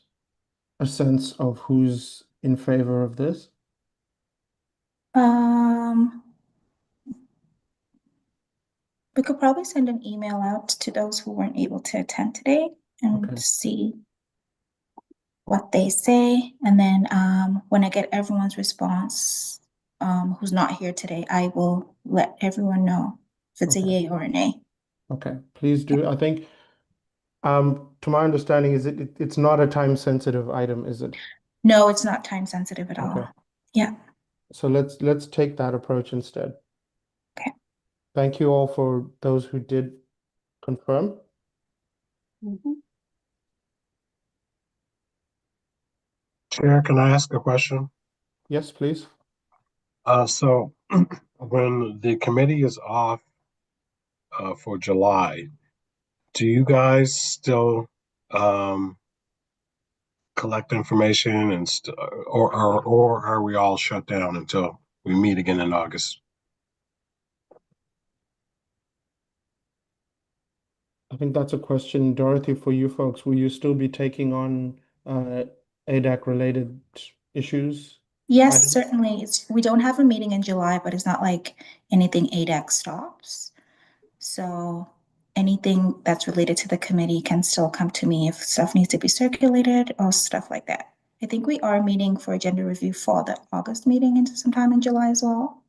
a sense of who's in favor of this? We could probably send an email out to those who weren't able to attend today and Okay. see what they say. And then when I get everyone's response, who's not here today, I will let everyone know if it's a Okay. yay or a nay. Okay, please do. I think, to my understanding, it's not a time sensitive item, is it? No, it's not time sensitive at Okay. all. Yeah. So let's take that approach instead. Okay. Thank you all for those who did confirm. Mhm. Chair, can I ask a question? Yes, please. So when the committee is off for July, do you guys still collect information and or are we all shut down until we meet again in August? I think that's a question, Dorothy, for you folks. Will you still be taking on ADAC related issues? Yes, Items? certainly. We don't have a meeting in July, but it's not like anything ADAC stops. So anything that's related to the committee can still come to me if stuff needs to be circulated or stuff like that. I think we are meeting for agenda review for the August meeting into sometime in July as well,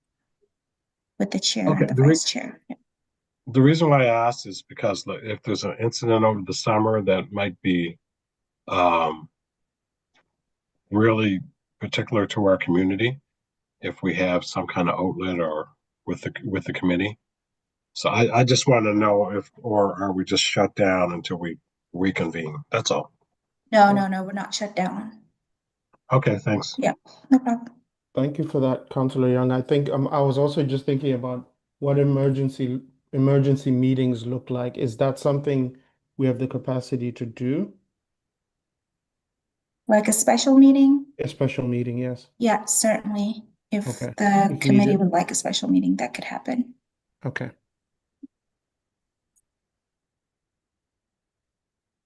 with the chair Okay, and the vice chair. Yeah. the reason why I asked is because if there's an incident over the summer that might be um, really particular to our community, if we have some kind of outlet or with the committee. So I just want to know if, or are we just shut down until we reconvene? That's all. No, we're not shut down. Okay, thanks. Yeah, no problem. Thank you for that, Councillor Young. I think I was also just thinking about what emergency meetings look like. Is that something we have the capacity to do? Like a special meeting? A special meeting, yes. Yeah, certainly. If Okay. the If committee needed. would like a special meeting, that could happen. Okay.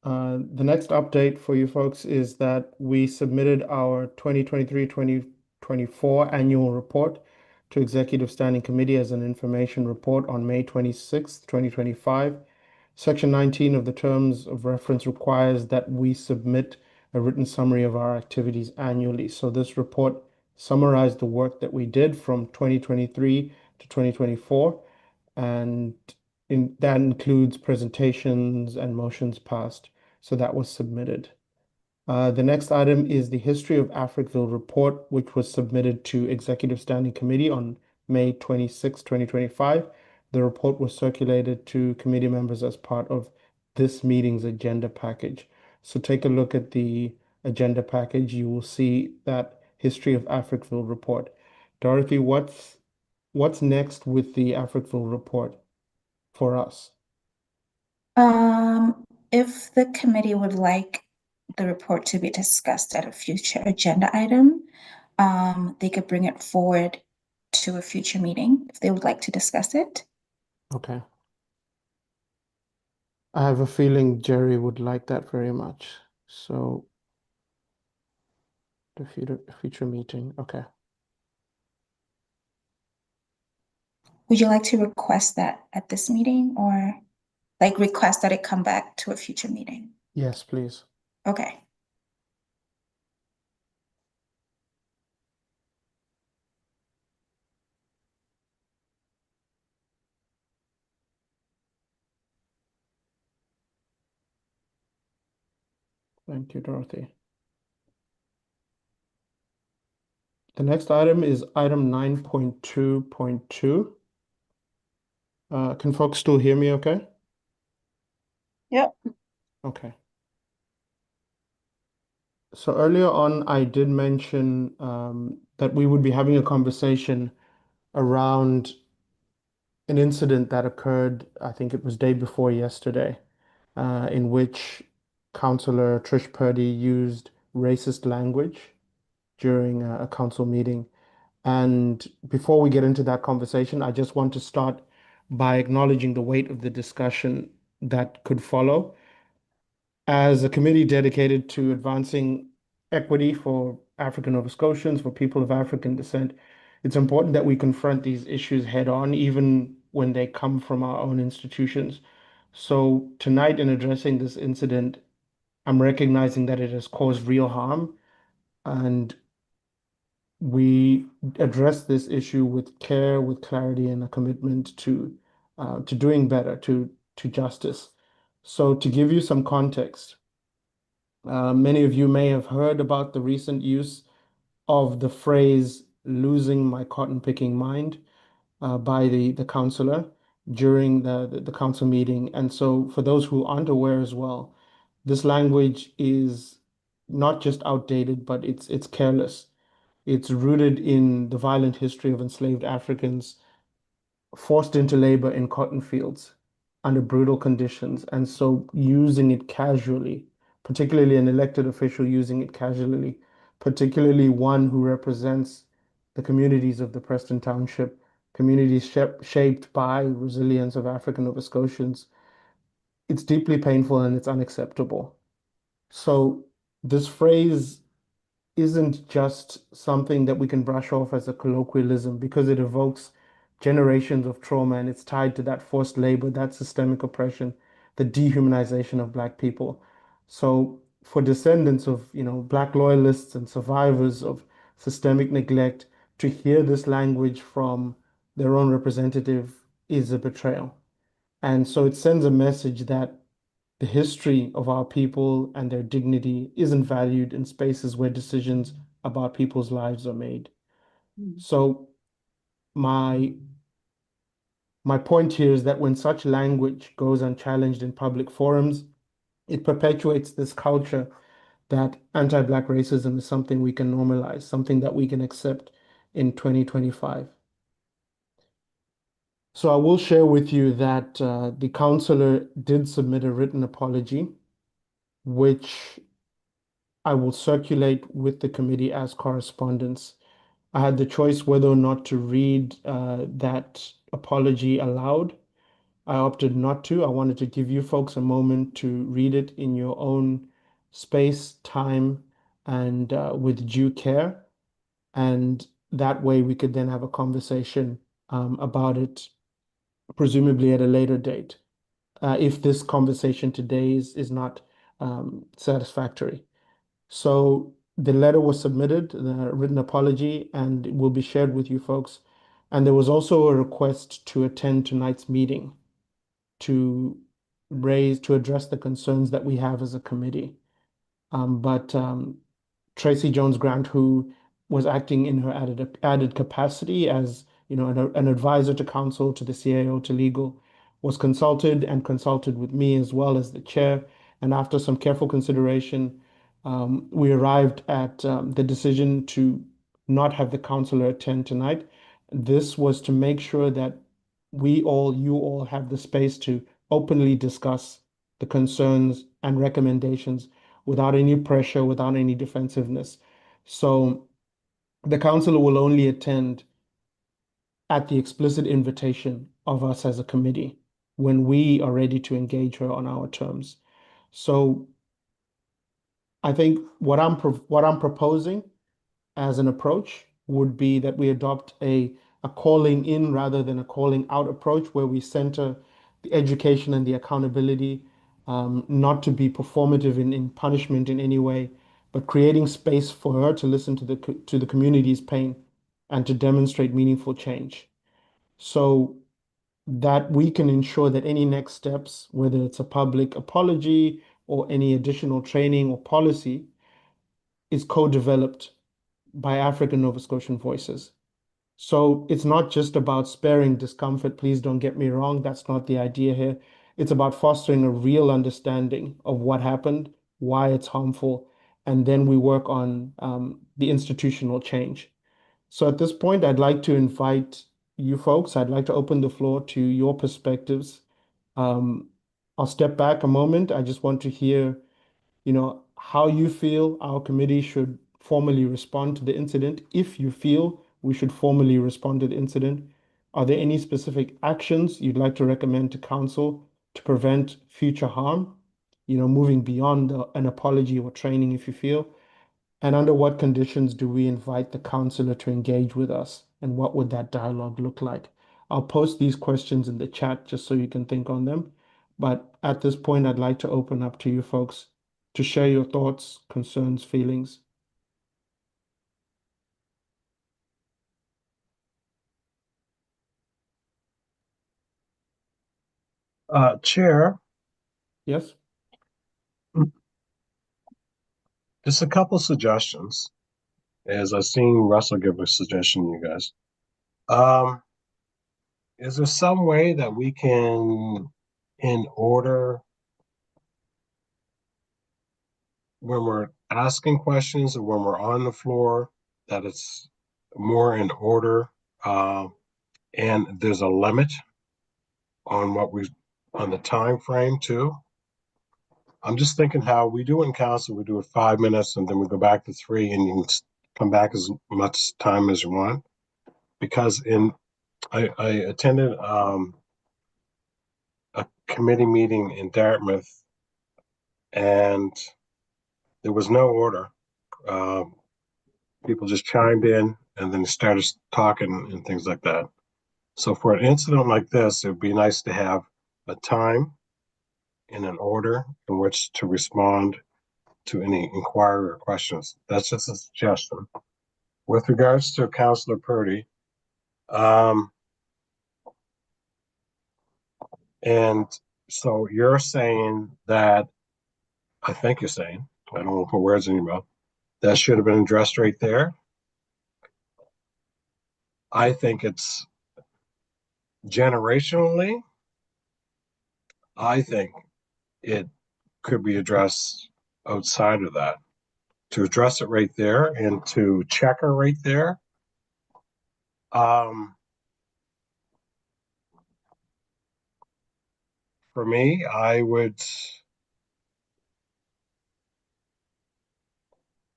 The next update for you folks is that we submitted our 2023-2024 annual report to Executive Standing Committee as an information report on May 26th, 2025. Section 19 of the Terms of Reference requires that we submit a written summary of our activities annually. So this report summarized the work that we did from 2023 to 2024, and that includes presentations and motions passed. So that was submitted. The next item is the History of Africville report, which was submitted to Executive Standing Committee on May 26, 2025. The report was circulated to committee members as part of this meeting's agenda package. So take a look at the agenda package. You will see that History of Africville report. Dorothy, what's next with the Africville report for us? If the committee would like the report to be discussed at a future agenda item, they could bring it forward to a future meeting if they would like to discuss it. Okay. I have a feeling Jerry would like that very much. So the future meeting. Okay. Would you like to request that at this meeting or like request that it come back to a future meeting? Yes, please. Okay. Thank you, Dorothy. The next item is item 9.2.2. Can folks still hear me okay? Yep. Okay. So earlier on, I did mention that we would be having a conversation around an incident that occurred, I think it was day before yesterday, in which Councillor Trish Purdy used racist language during a council meeting. And before we get into that conversation, I just want to start by acknowledging the weight of the discussion that could follow. As a committee dedicated to advancing equity for African Nova Scotians, for people of African descent, it's important that we confront these issues head on, even when they come from our own institutions. So tonight, in addressing this incident, I'm recognizing that it has caused real harm, and we address this issue with care, with clarity, and a commitment to doing better, to justice. So to give you some context, many of you may have heard about the recent use of the phrase "losing my cotton picking mind" by the councillor during the council meeting. And so, for those who aren't aware as well, this language is not just outdated, but it's careless. It's rooted in the violent history of enslaved Africans forced into labor in cotton fields under brutal conditions. And so using it casually, particularly an elected official using it casually, particularly one who represents the communities of the Preston Township, communities shaped by resilience of African Nova Scotians, it's deeply painful and it's unacceptable. So this phrase isn't just something that we can brush off as a colloquialism because it evokes generations of trauma and it's tied to that forced labor, that systemic oppression, the dehumanization of Black people. So for descendants of, Black loyalists and survivors of systemic neglect, to hear this language from their own representative is a betrayal. And so it sends a message that the history of our people and their dignity isn't valued in spaces where decisions about people's lives are made. So my point here is that when such language goes unchallenged in public forums, it perpetuates this culture that anti-Black racism is something we can normalize, something that we can accept in 2025. So I will share with you that the councillor did submit a written apology, which I will circulate with the committee as correspondence. I had the choice whether or not to read that apology aloud. I opted not to. I wanted to give you folks a moment to read it in your own space, time, and with due care. And that way we could then have a conversation about it, presumably at a later date, if this conversation today is not satisfactory. So the letter was submitted, the written apology, and it will be shared with you folks. And there was also a request to attend tonight's meeting to address the concerns that we have as a committee. But Tracy Jones Grant, who was acting in her added capacity as an advisor to council, to the CAO, to legal, was consulted with me as well as the chair. And after some careful consideration, we arrived at the decision to not have the councillor attend tonight. This was to make sure that you all have the space to openly discuss the concerns and recommendations without any pressure, without any defensiveness. So the councillor will only attend at the explicit invitation of us as a committee when we are ready to engage her on our terms. So I think what I'm proposing as an approach would be that we adopt a calling in rather than a calling out approach, where we center the education and the accountability, not to be performative in punishment in any way, but creating space for her to listen to the community's pain and to demonstrate meaningful change, so that we can ensure that any next steps, whether it's a public apology or any additional training or policy, is co-developed by African Nova Scotian voices. So it's not just about sparing discomfort. Please don't get me wrong. That's not the idea here. It's about fostering a real understanding of what happened, why it's harmful, and then we work on the institutional change. So at this point, I'd like to invite you folks, I'd like to open the floor to your perspectives. Um, I'll step back a moment. I just want to hear, how you feel our committee should formally respond to the incident. If you feel we should formally respond to the incident, are there any specific actions you'd like to recommend to council to prevent future harm? Moving beyond an apology or training if you feel. And under what conditions do we invite the counselor to engage with us? And what would that dialogue look like? I'll post these questions in the chat just so you can think on them. But at this point, I'd like to open up to you folks to share your thoughts, concerns, feelings. Chair, Yes? just a couple suggestions. As I've seen Russell give a suggestion, you guys. Is there some way that we can, in order, when we're asking questions or when we're on the floor, that it's more in order, and there's a limit on on the time frame too? I'm just thinking how we do in council, we do it 5 minutes and then we go back to 3 and you can come back as much time as you want. Because I attended a committee meeting in Dartmouth and there was no order. People just chimed in and then started talking and things like that. So for an incident like this, it would be nice to have a time and an order in which to respond to any inquiry or questions. That's just a suggestion. With regards to Councilor Purdy, and so you're saying that, I think you're saying, I don't want to put words in your mouth, that should have been addressed right there. I think it's generationally, I think it could be addressed outside of that. To address it right there and to check her right there. For me, I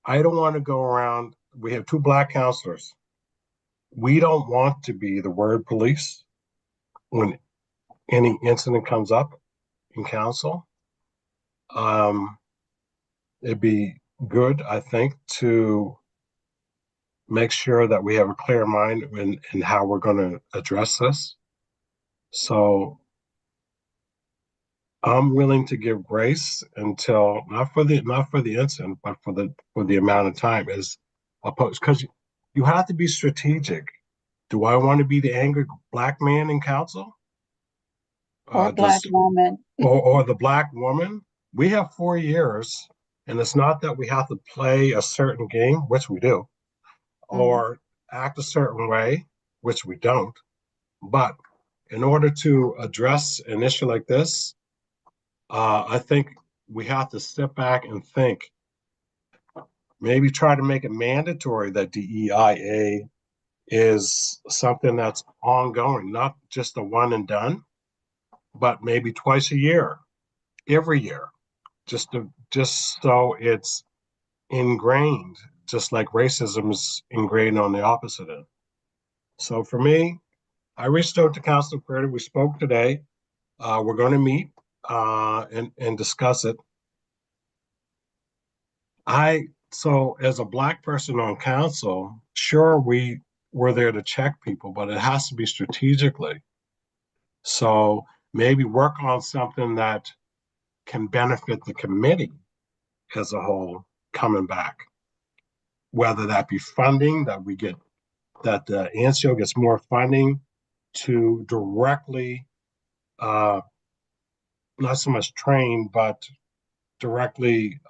don't want to go around. We have 2 Black counselors. We don't want to be the word police when any incident comes up in council. It'd be good, I think, to make sure that we have a clear mind in how we're going to address this. So I'm willing to give grace until not for the incident, but for the amount of time is opposed, because you have to be strategic. Do I want to be the angry Black man in council? Or Black woman. Or the Black woman? We have 4 years, and it's not that we have to play a certain game, which we do, or act a certain way, which we don't. But in order to address an issue like this, I think we have to step back and think, maybe try to make it mandatory that DEIA is something that's ongoing, not just a one and done, but maybe twice a year, every year, just so it's ingrained, just like racism is ingrained on the opposite end. So for me, I reached out to Councilor Purdy. We spoke today. We're going to meet and discuss it. So as a Black person on council, sure, we're there to check people, but it has to be strategically. So maybe work on something that can benefit the committee as a whole coming back. Whether that be funding, that the ANSIO gets more funding to directly, not so much train, but directly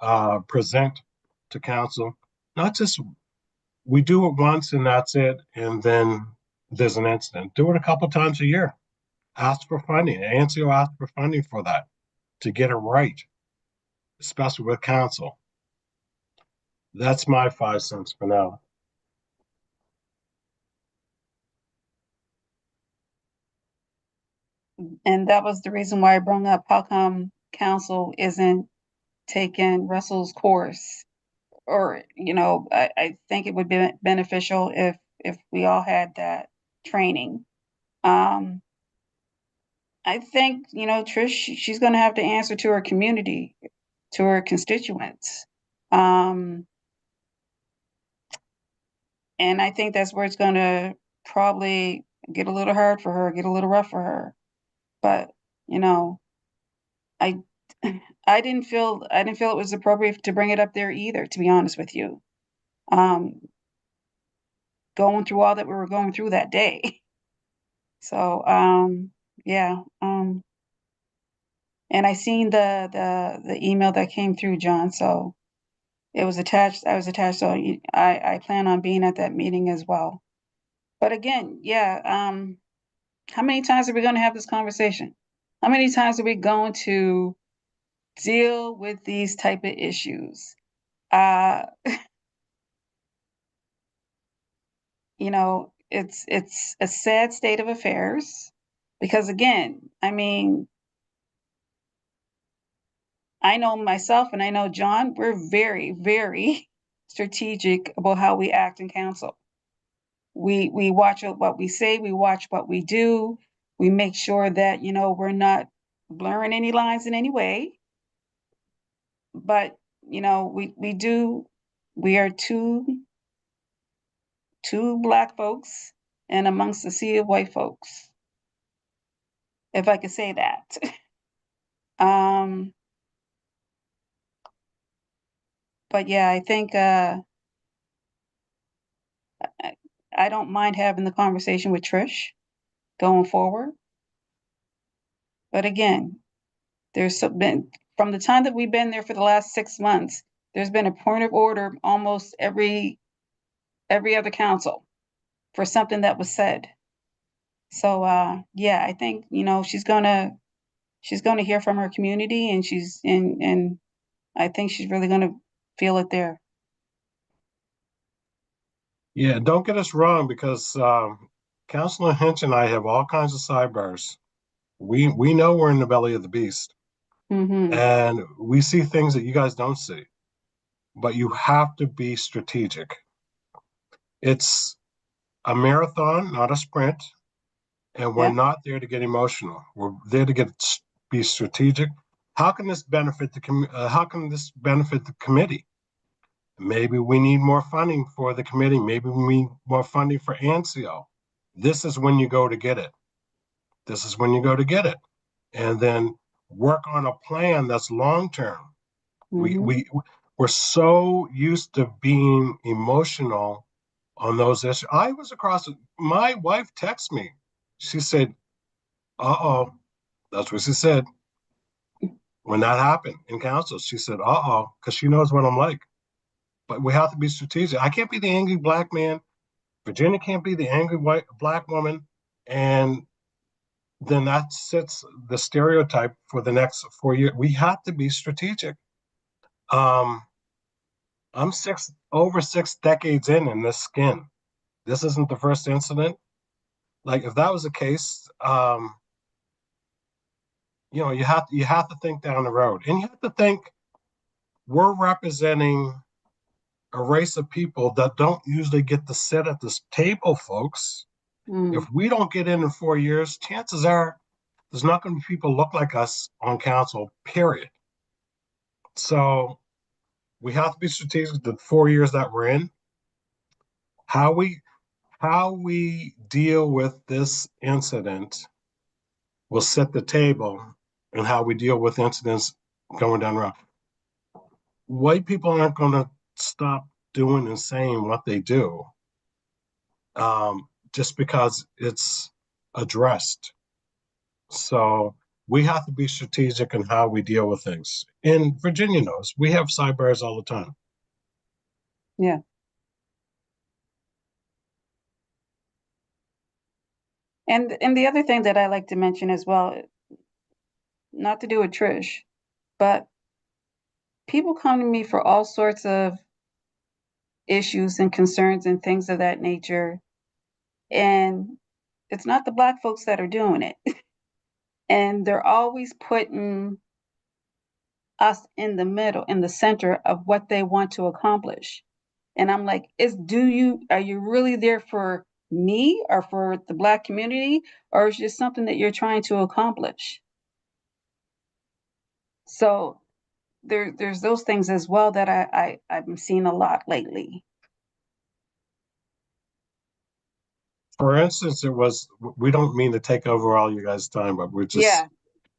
present to council. Not just, we do it once and that's it, and then there's an incident. Do it a couple times a year. Ask for funding. ANSIO ask for funding for that to get it right, especially with council. That's my 5 cents for now. And that was the reason why I brought up how come council isn't taking Russell's course. Or, I think it would be beneficial if we all had that training. I think, Trish, she's gonna have to answer to her community, to her constituents. And I think that's where it's gonna probably get a little hard for her, get a little rough for her. But, I I didn't feel it was appropriate to bring it up there either, to be honest with you. Going through all that we were going through that day. So, yeah. And I seen the email that came through, John, so it was attached, I was attached, so I plan on being at that meeting as well. But again, yeah, how many times are we gonna have this conversation? How many times are we going to deal with these type of issues? It's a sad state of affairs because again, I mean, I know myself and I know John, we're very, very strategic about how we act in council. We watch what we say, we watch what we do, we make sure that, we're not blurring any lines in any way. But, we are two Black folks and amongst a sea of white folks, if I could say that. But yeah, I think I don't mind having the conversation with Trish going forward. But again, there's been, from the time that we've been there for the last 6 months, there's been a point of order almost every other council for something that was said. So yeah, I think, she's gonna hear from her community and and I think she's really gonna feel it there. Yeah, don't get us wrong, because Councilor Hinch and I have all kinds of sidebars. We know we're in the belly of the beast, and we see things that you guys don't see. But you have to be strategic. It's a marathon, not a sprint, and we're not there to get emotional. We're there to be strategic. How can this benefit the committee? Maybe we need more funding for the committee. Maybe we need more funding for ANSIO. This is when you go to get it. This is when you go to get it. And then work on a plan that's long-term. We're so used to being emotional on those issues. I was my wife texted me. She said, uh-oh, that's what she said. When that happened in council, she said, uh-oh, because she knows what I'm like. But we have to be strategic. I can't be the angry Black man. Virginia can't be the angry Black woman. And then that sets the stereotype for the next 4 years. We have to be strategic. I'm over 6 decades in this skin. This isn't the first incident. Like, if that was the case, you have to think down the road, and you have to think we're representing a race of people that don't usually get to sit at this table, folks. If we don't get in 4 years, chances are there's not going to be people look like us on council, period. So we have to be strategic the 4 years that we're in. How we deal with this incident will set the table and how we deal with incidents going down the road. White people aren't going to stop doing and saying what they do just because it's addressed. So we have to be strategic in how we deal with things. And Virginia knows we have sidebars all the time. Yeah. And the other thing that I like to mention as well, not to do with Trish, but people come to me for all sorts of issues and concerns and things of that nature. And it's not the Black folks that are doing it. And they're always putting us in the middle, in the center of what they want to accomplish. And I'm like, are you really there for me or for the Black community? Or is it just something that you're trying to accomplish? So there's those things as well that I'm seeing a lot lately. For instance, we don't mean to take over all you guys' time, but we're just,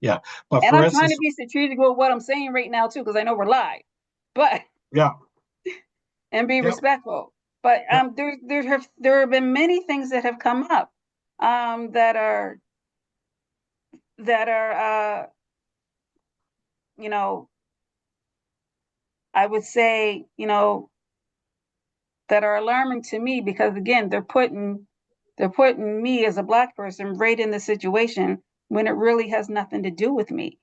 Yeah. But And for I'm trying instance, to be strategic with what I'm saying right now too, because I know we're live, but yeah, and be Yep. respectful. But Yep. there have been many things that have come up that are you know, I would say, you know, that are alarming to me because again, they're putting me as a Black person right in the situation when it really has nothing to do with me.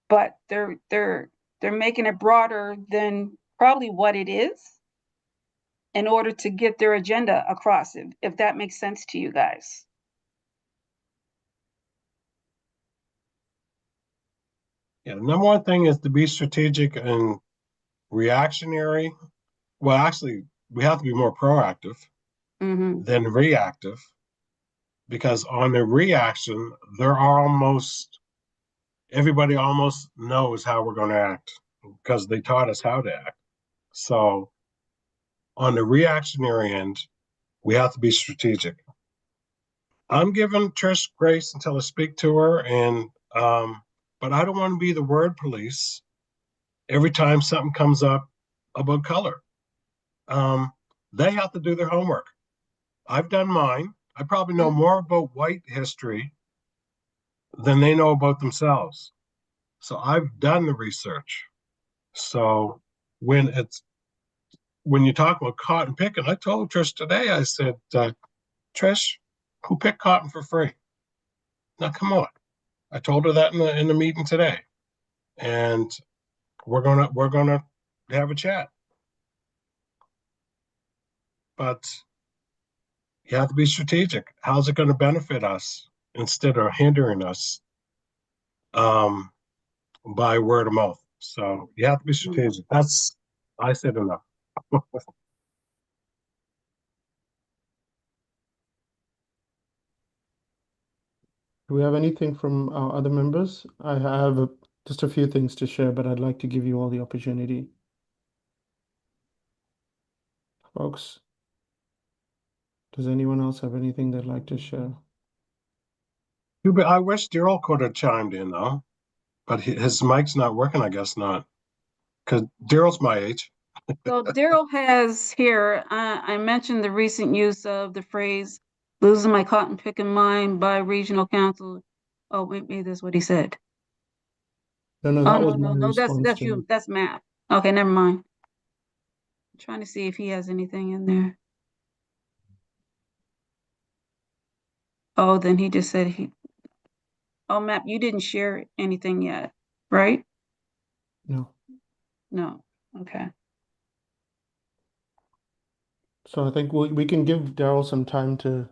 But they're making it broader than probably what it is in order to get their agenda across, if that makes sense to you guys. Yeah, the number one thing is to be strategic and reactionary. Well, actually, we have to be more proactive than reactive, because on the reaction, everybody almost knows how we're going to act because they taught us how to act. So on the reactionary end, we have to be strategic. I'm giving Trish grace until I speak to her, and but I don't want to be the word police every time something comes up about color. They have to do their homework. I've done mine. I probably know more about white history than they know about themselves. So I've done the research. So when you talk about cotton picking, I told Trish today, I said, Trish, who picked cotton for free? Now come on. I told her that in the meeting today. And we're gonna have a chat. But you have to be strategic. How's it going to benefit us instead of hindering us by word of mouth? So you have to be strategic. I said enough. Do we have anything from our other members? I have just a few things to share, but I'd like to give you all the opportunity. Folks, does anyone else have anything they'd like to share? I wish Daryl could have chimed in though, but his mic's not working. I guess not, because Daryl's my age. So Daryl has here, I mentioned the recent use of the phrase losing my cotton picking mind by regional council. Oh, wait, maybe that's what he said. No, that was my response that's to you. That's Matt. Okay, never mind. I'm trying to see if he has anything in there. Oh, then he just said oh, Matt, you didn't share anything yet, right? No. No, okay. So I think we can give Daryl some time to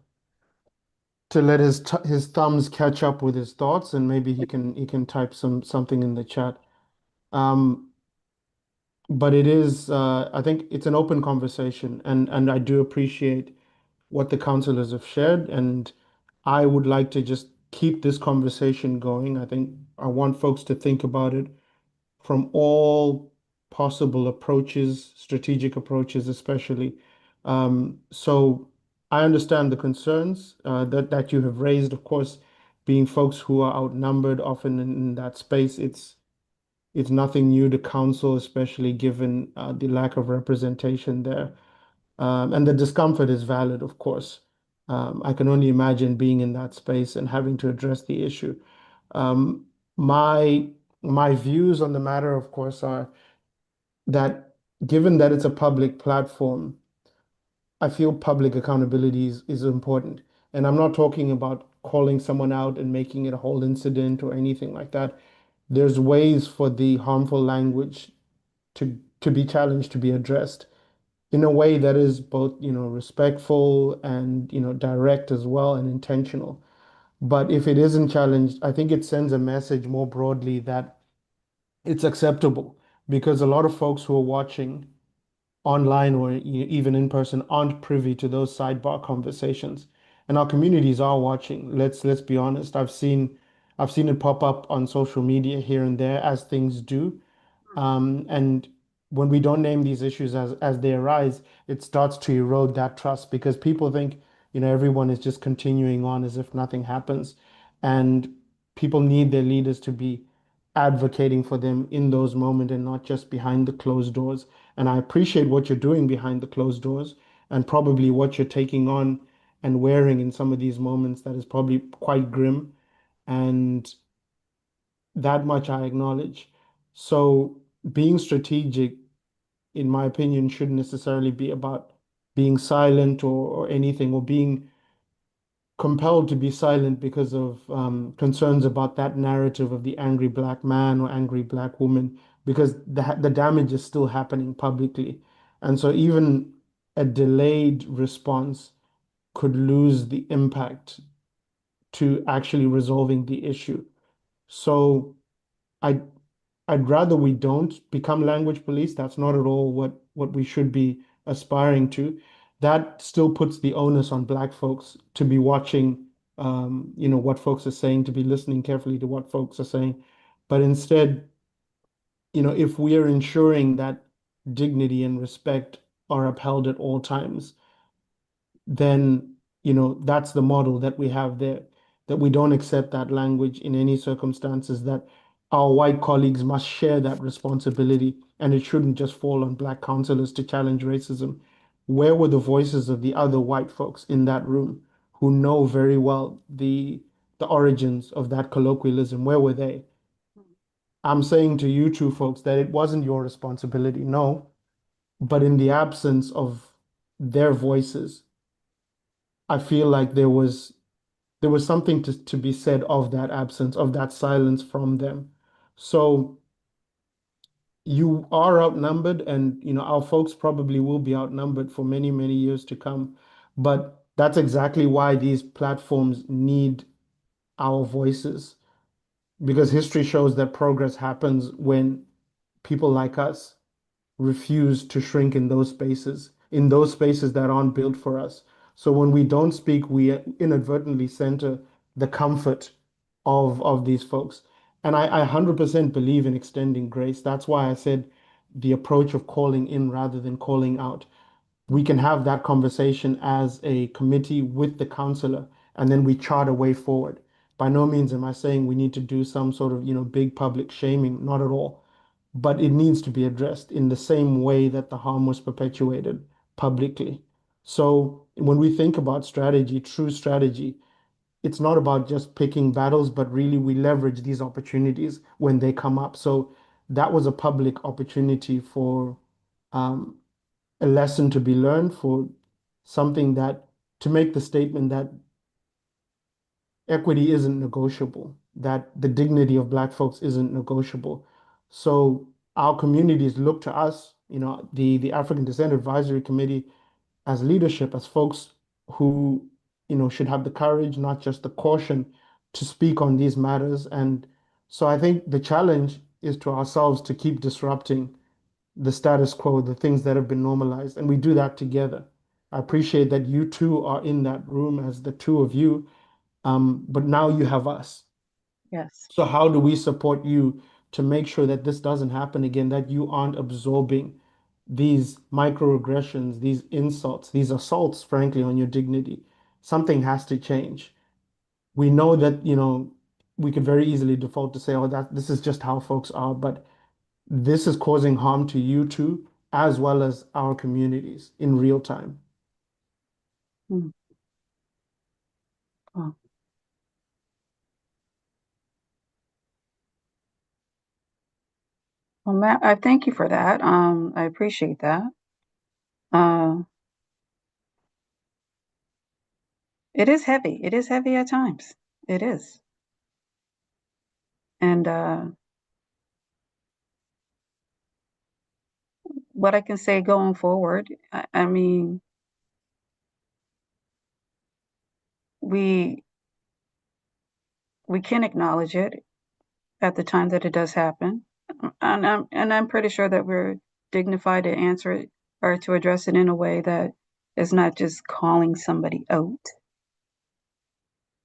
let his thumbs catch up with his thoughts, and maybe he can type something in the chat. But it is I think it's an open conversation, and I do appreciate what the councillors have shared, and I would like to just keep this conversation going. I think I want folks to think about it from all possible approaches, strategic approaches especially. So I understand the concerns that you have raised. Of course, being folks who are outnumbered often in that space, it's nothing new to council, especially given the lack of representation there. And the discomfort is valid, of course. I can only imagine being in that space and having to address the issue. Um, my views on the matter, of course, are that given that it's a public platform, I feel public accountability is important. And I'm not talking about calling someone out and making it a whole incident or anything like that. There's ways for the harmful language to be challenged, to be addressed in a way that is both, respectful and, direct as well and intentional. But if it isn't challenged, I think it sends a message more broadly that it's acceptable, because a lot of folks who are watching online or even in person aren't privy to those sidebar conversations, and our communities are watching. Let's be honest. I've seen it pop up on social media here and there, as things do. And when we don't name these issues as they arise, it starts to erode that trust, because people think, everyone is just continuing on as if nothing happens. And people need their leaders to be advocating for them in those moments and not just behind the closed doors. And I appreciate what you're doing behind the closed doors, and probably what you're taking on and wearing in some of these moments that is probably quite grim. And that much I acknowledge. So being strategic, in my opinion, shouldn't necessarily be about being silent or anything, or being compelled to be silent because of concerns about that narrative of the angry black man or angry black woman, because the damage is still happening publicly. And so even a delayed response could lose the impact to actually resolving the issue. So I I'd rather we don't become language police. That's not at all what we should be aspiring to. That still puts the onus on Black folks to be watching, what folks are saying, to be listening carefully to what folks are saying. But instead, if we are ensuring that dignity and respect are upheld at all times, then that's the model that we have there, that we don't accept that language in any circumstances, that our white colleagues must share that responsibility, and it shouldn't just fall on Black counselors to challenge racism. Where were the voices of the other white folks in that room who know very well the origins of that colloquialism? Where were they? I'm saying to you two folks that it wasn't your responsibility, no, but in the absence of their voices, I feel like there was something to be said of that absence, of that silence from them. So you are outnumbered, and our folks probably will be outnumbered for many, many years to come. But that's exactly why these platforms need our voices, because history shows that progress happens when people like us refuse to shrink in those spaces that aren't built for us. So when we don't speak, we inadvertently center the comfort of these folks. And I 100% believe in extending grace. That's why I said the approach of calling in rather than calling out. We can have that conversation as a committee with the counselor, and then we chart a way forward. By no means am I saying we need to do some sort of, big public shaming, not at all. But it needs to be addressed in the same way that the harm was perpetuated publicly. So when we think about strategy, true strategy, it's not about just picking battles, but really we leverage these opportunities when they come up. So that was a public opportunity for um, a lesson to be learned, for something that to make the statement that equity isn't negotiable, that the dignity of Black folks isn't negotiable. So our communities look to us, the African Descent Advisory Committee, as leadership, as folks who, should have the courage, not just the caution, to speak on these matters. And so I think the challenge is to ourselves to keep disrupting the status quo, the things that have been normalized, and we do that together. I appreciate that you two are in that room as the two of you, but now you have us. Yes. So how do we support you to make sure that this doesn't happen again, that you aren't absorbing these microaggressions, these insults, these assaults, frankly, on your dignity? Something has to change. We know that, we could very easily default to say, oh, that this is just how folks are, but this is causing harm to you too, as well as our communities in real time. Mm. Oh. Well, Matt, I thank you for that. I appreciate that. It is heavy. It is heavy at times. It is. And what I can say going forward, I mean, we can acknowledge it at the time that it does happen. And I'm pretty sure that we're dignified to answer it or to address it in a way that is not just calling somebody out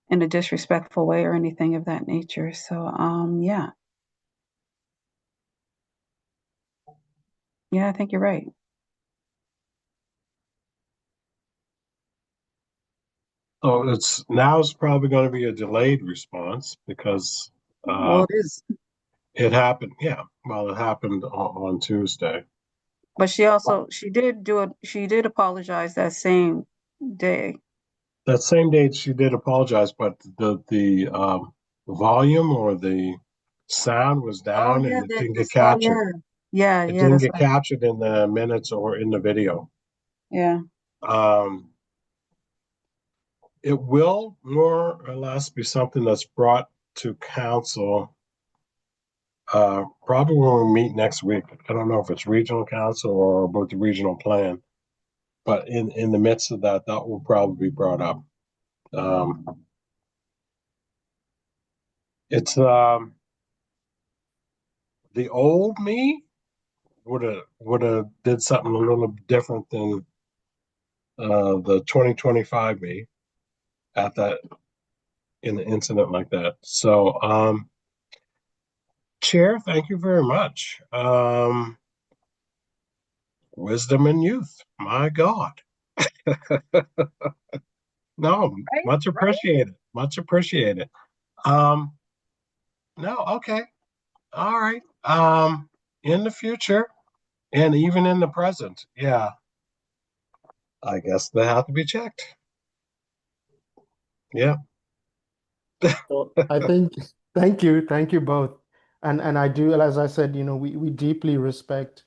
in a disrespectful way or anything of that nature. So yeah. Yeah, I think you're right. So it's probably going to be a delayed response because Well, it is. it happened. Yeah, well, it happened on Tuesday. But she did apologize that same day. That same day she did apologize, but the volume or the sound was Oh down yeah, and it didn't get oh captured. It yeah, didn't that's get right. captured in the minutes or in the video. Yeah. Um, it will more or less be something that's brought to council probably when we meet next week. I don't know if it's regional council or about the regional plan, but in the midst of that, that will probably be brought up. It's the old me would have did something a little different than the 2025 me at that in an incident like that. So Chair, thank you very much. Wisdom and youth, my God. No, Right, much right. appreciated. Much appreciated. Um, no, okay. All right. In the future and even in the present, yeah, I guess they have to be checked. Yeah. So I think, thank you both. And I do, as I said, we deeply respect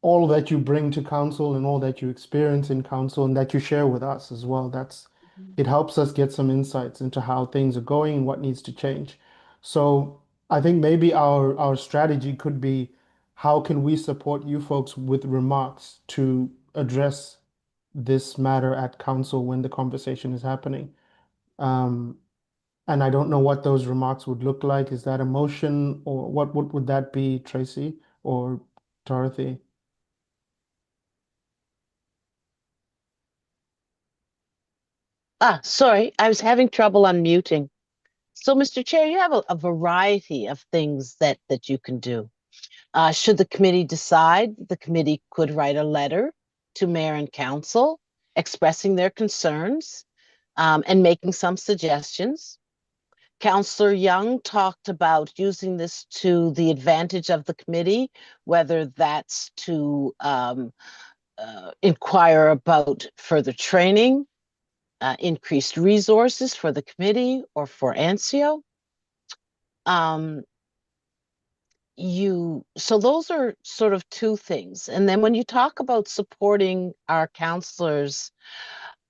all that you bring to council and all that you experience in council and that you share with us as well. It helps us get some insights into how things are going and what needs to change. So I think maybe our strategy could be how can we support you folks with remarks to address this matter at council when the conversation is happening. Um, and I don't know what those remarks would look like. Is that a motion or what would that be, Tracy or Dorothy? Sorry, I was having trouble unmuting. So, Mr. Chair, you have a variety of things that you can do. Should the committee decide, the committee could write a letter to mayor and council expressing their concerns and making some suggestions. Councillor Young talked about using this to the advantage of the committee, whether that's to inquire about further training, increased resources for the committee or for ANSIO. So those are sort of two things. And then when you talk about supporting our counselors,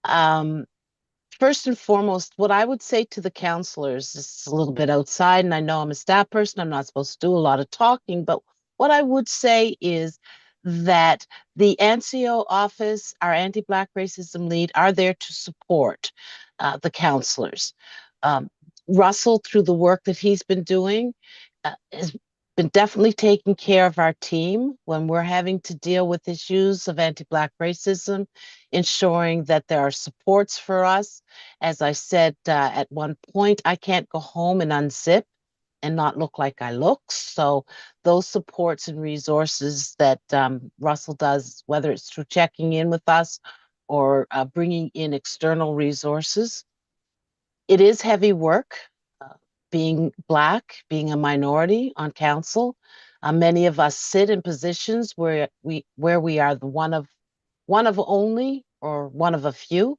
first and foremost, what I would say to the counselors is a little bit outside, and I know I'm a staff person, I'm not supposed to do a lot of talking, but what I would say is that the ANSIO office, our anti-Black racism lead, are there to support the counselors. Russell, through the work that he's been doing, has been definitely taking care of our team when we're having to deal with issues of anti-Black racism, ensuring that there are supports for us. As I said at one point, I can't go home and unzip and not look like I look. So those supports and resources that Russell does, whether it's through checking in with us or bringing in external resources, it is heavy work. Being Black, being a minority on council, many of us sit in positions where we are the one of only or one of a few.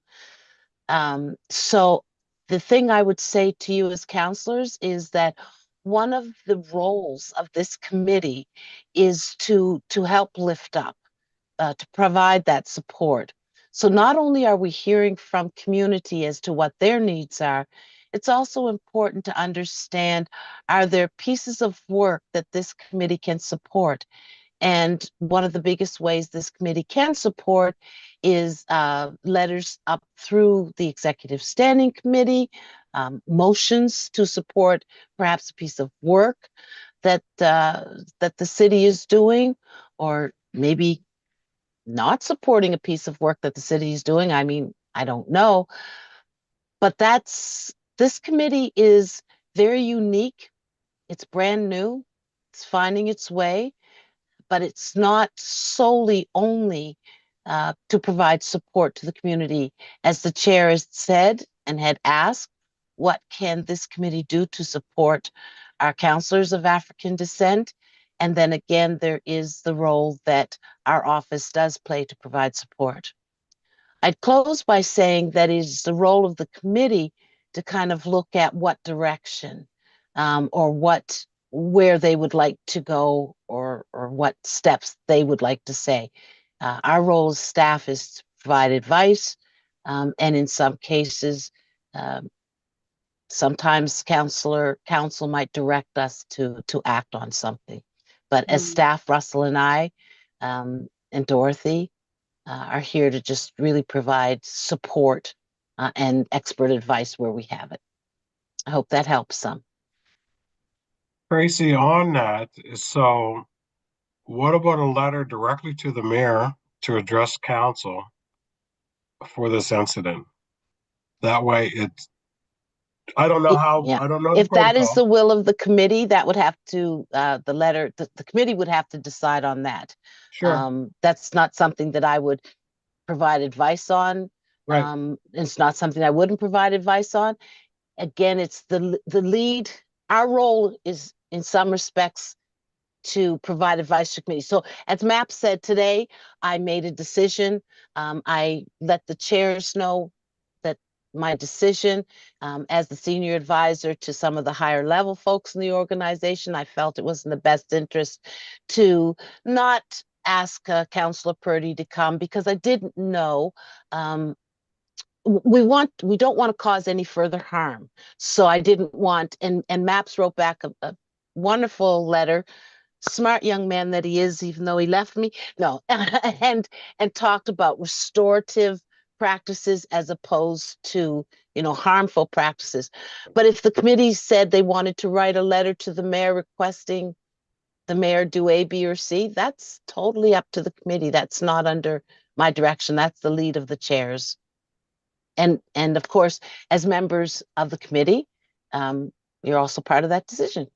So the thing I would say to you as counselors is that one of the roles of this committee is to help lift up, to provide that support. So not only are we hearing from community as to what their needs are, it's also important to understand, are there pieces of work that this committee can support? And one of the biggest ways this committee can support is letters up through the Executive Standing Committee, motions to support perhaps a piece of work that that the city is doing, or maybe not supporting a piece of work that the city is doing. I mean, I don't know. But this committee is very unique. It's brand new. It's finding its way, but it's not solely only to provide support to the community. As the chair has said and had asked, what can this committee do to support our counselors of African descent? And then again, there is the role that our office does play to provide support. I'd close by saying that it is the role of the committee to kind of look at what direction or where they would like to go, or what steps they would like to say. Our role as staff is to provide advice, and in some cases, sometimes council might direct us to act on something. But as staff, Russell and I and Dorothy are here to just really provide support and expert advice where we have it. I hope that helps some. Tracy, on that, so what about a letter directly to the mayor to address council for this incident? That way it's, I don't know how, Yeah. I don't know the If that is the protocol. will of the committee, that would have to, the committee would have to decide on that. Sure, That's not something that I would provide advice on. right. It's not something I wouldn't provide advice on. Again, it's the lead. Our role is in some respects to provide advice to committee. So as MAP said today, I made a decision. I let the chairs know that my decision as the senior advisor to some of the higher level folks in the organization, I felt it was in the best interest to not ask Councillor Purdy to come, because I didn't know we don't want to cause any further harm. So I didn't want, and MAPS wrote back a wonderful letter, smart young man that he is, even though he left me. No, and talked about restorative practices as opposed to, harmful practices. But if the committee said they wanted to write a letter to the mayor requesting the mayor do A, B, or C, that's totally up to the committee. That's not under my direction. That's the lead of the chairs. And of course, as members of the committee, you're also part of that decision.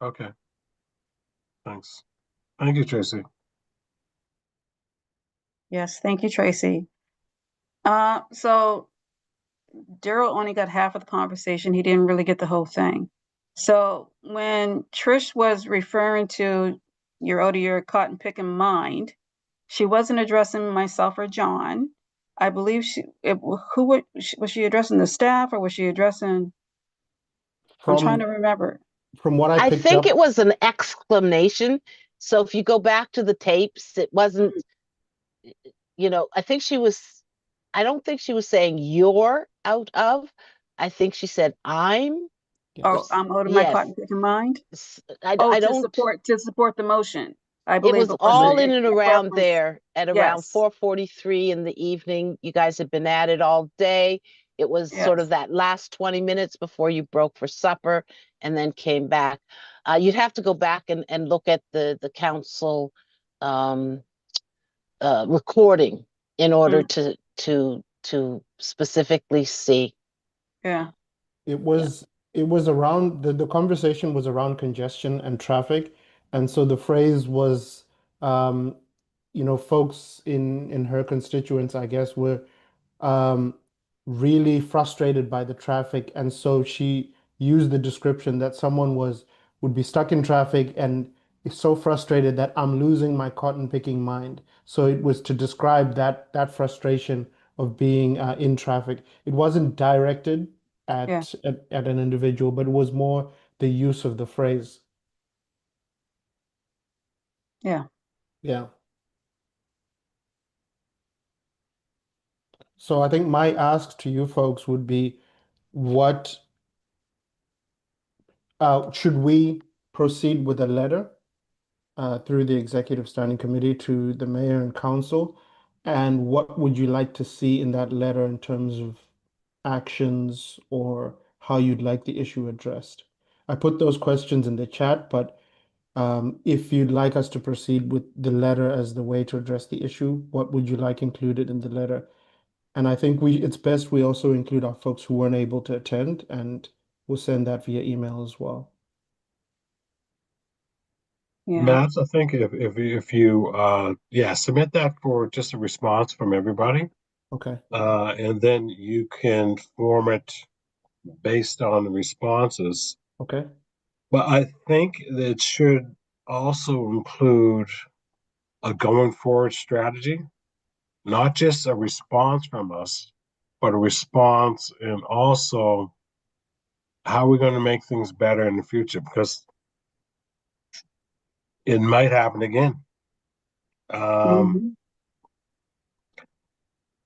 Okay. Thanks. Thank you, Tracy. Yes, thank you, Tracy. So Daryl only got half of the conversation. He didn't really get the whole thing. So when Trish was referring to your cotton picking mind, she wasn't addressing myself or John. I believe was she addressing the staff, or was she addressing? I'm trying to remember. From what I I picked think up, it was an exclamation. So if you go back to the tapes, it wasn't, I don't think she was saying you're out of. I think she said I'm. Oh, I'm out of my Yes. cotton picking mind. I To don't. support the motion. I It believe was all in and around reference. there at around Yes. 4:43 in the evening. You guys had been at it all day. It was sort Yes. of that last 20 minutes before you broke for supper and then came back. You'd have to go back and look at the council recording in order to specifically see. Yeah. it was around the conversation was around congestion and traffic, and so the phrase was, folks in her constituents, I guess, were um, really frustrated by the traffic, and so she used the description that someone would be stuck in traffic and is so frustrated that I'm losing my cotton picking mind. So it was to describe that frustration of being in traffic. It wasn't directed Yeah. at an individual, but it was more the use of the phrase. Yeah. Yeah. So I think my ask to you folks would be, what should we proceed with a letter through the Executive Standing Committee to the mayor and council? And what would you like to see in that letter in terms of actions or how you'd like the issue addressed? I put those questions in the chat, but if you'd like us to proceed with the letter as the way to address the issue, what would you like included in the letter? And I think it's best we also include our folks who weren't able to attend, and we'll send that via email as well. Yeah. Matt, I think if you submit that for just a response from everybody, Okay. and then you can form it based on the responses. Okay. But I think that it should also include a going forward strategy, not just a response from us, but a response and also how we're going to make things better in the future, because it might happen again. Mhm.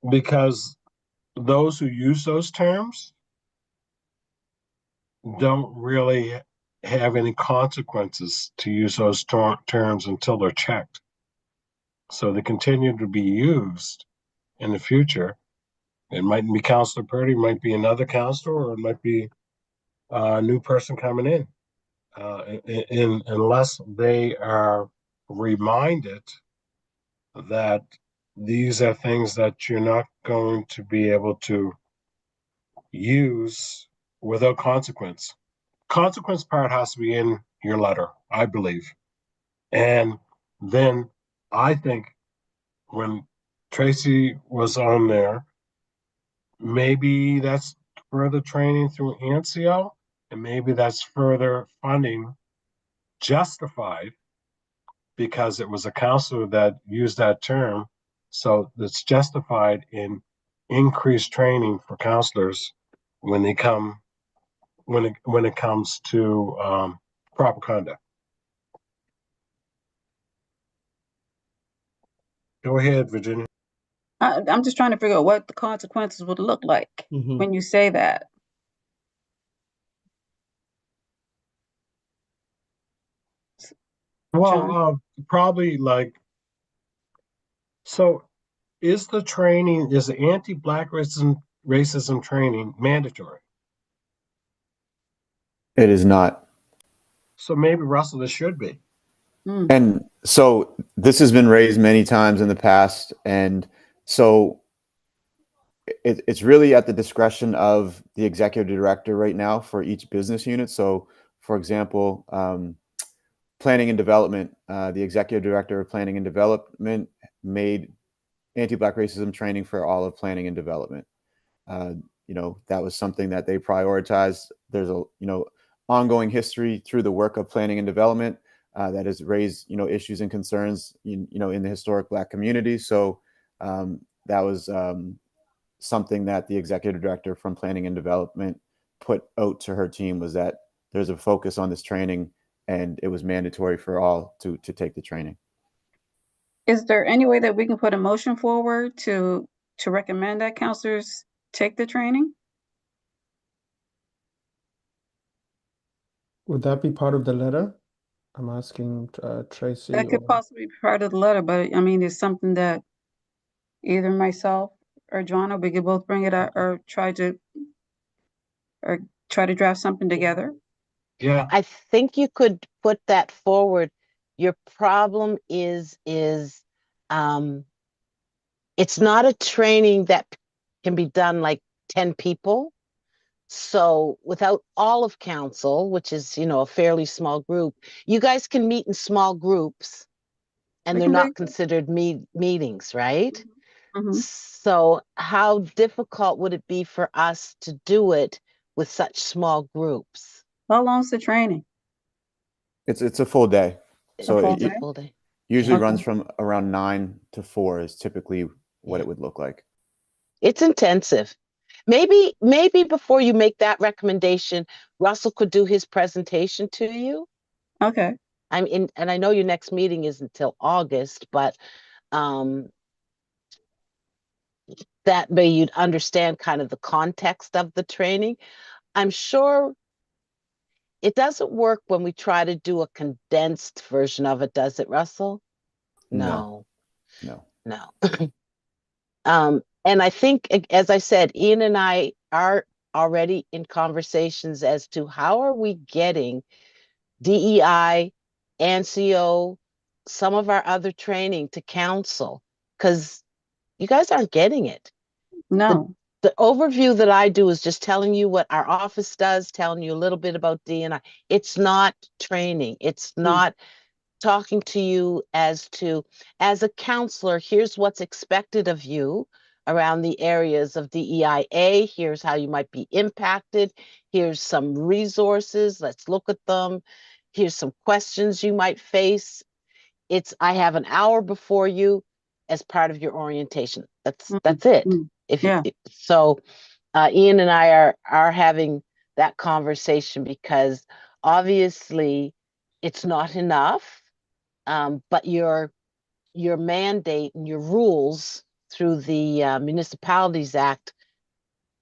Because those who use those terms don't really have any consequences to use those terms until they're checked. So they continue to be used in the future. It mightn't be Councilor Purdy, it might be another counselor, or it might be a new person coming in. Unless they are reminded that these are things that you're not going to be able to use without consequence. Consequence part has to be in your letter, I believe. And then I think when Tracy was on there, maybe that's further training through ANSIO, and maybe that's further funding justified because it was a counselor that used that term. So it's justified in increased training for counselors when they come when it comes to proper conduct. Go ahead, Virginia. I'm just trying to figure out what the consequences would look like Mhm. when you say that. Well, probably like, so is the anti-Black racism training mandatory? It is not. So maybe, Russell, it should be. Mm. And so this has been raised many times in the past. And so it's really at the discretion of the executive director right now for each business unit. So, for example, planning and development, the executive director of planning and development made anti-Black racism training for all of planning and development. That was something that they prioritized. There's a, ongoing history through the work of planning and development that has raised, issues and concerns, in the historic Black community. So that was something that the executive director from planning and development put out to her team, was that there's a focus on this training and it was mandatory for all to take the training. Is there any way that we can put a motion forward to recommend that counselors take the training? Would that be part of the letter? I'm asking Tracy. That could possibly be part of the letter, but I mean, it's something that either myself or Joanna, we could both bring it up or try to draft something together. Yeah. I think you could put that forward. Your problem is it's not a training that can be done like 10 people. So without all of council, which is, a fairly small group, you guys can meet in small groups and We they're can not do- considered meetings, right? Mhm. So how difficult would it be for us to do it with such small groups? How long's the training? It's a full day. So full it day? Full day. usually Okay. runs from around 9 to 4 is typically what Yeah. it would look like. It's intensive. Maybe before you make that recommendation, Russell could do his presentation to you. Okay. And I know your next meeting is until August, but that way you'd understand kind of the context of the training. I'm sure it doesn't work when we try to do a condensed version of it, does it, Russell? No. No. And I think, as I said, Ian and I are already in conversations as to how are we getting DEI, ANSIO, some of our other training to council, because you guys aren't getting it. No. The overview that I do is just telling you what our office does, telling you a little bit about D&I. It's not training. It's not talking to you as a counselor, here's what's expected of you around the areas of DEIA. Here's how you might be impacted. Here's some resources. Let's look at them. Here's some questions you might face. I have an hour before you as part of your orientation. That's it. So Ian and I are having that conversation because obviously it's not enough, but your mandate and your rules through the Municipalities Act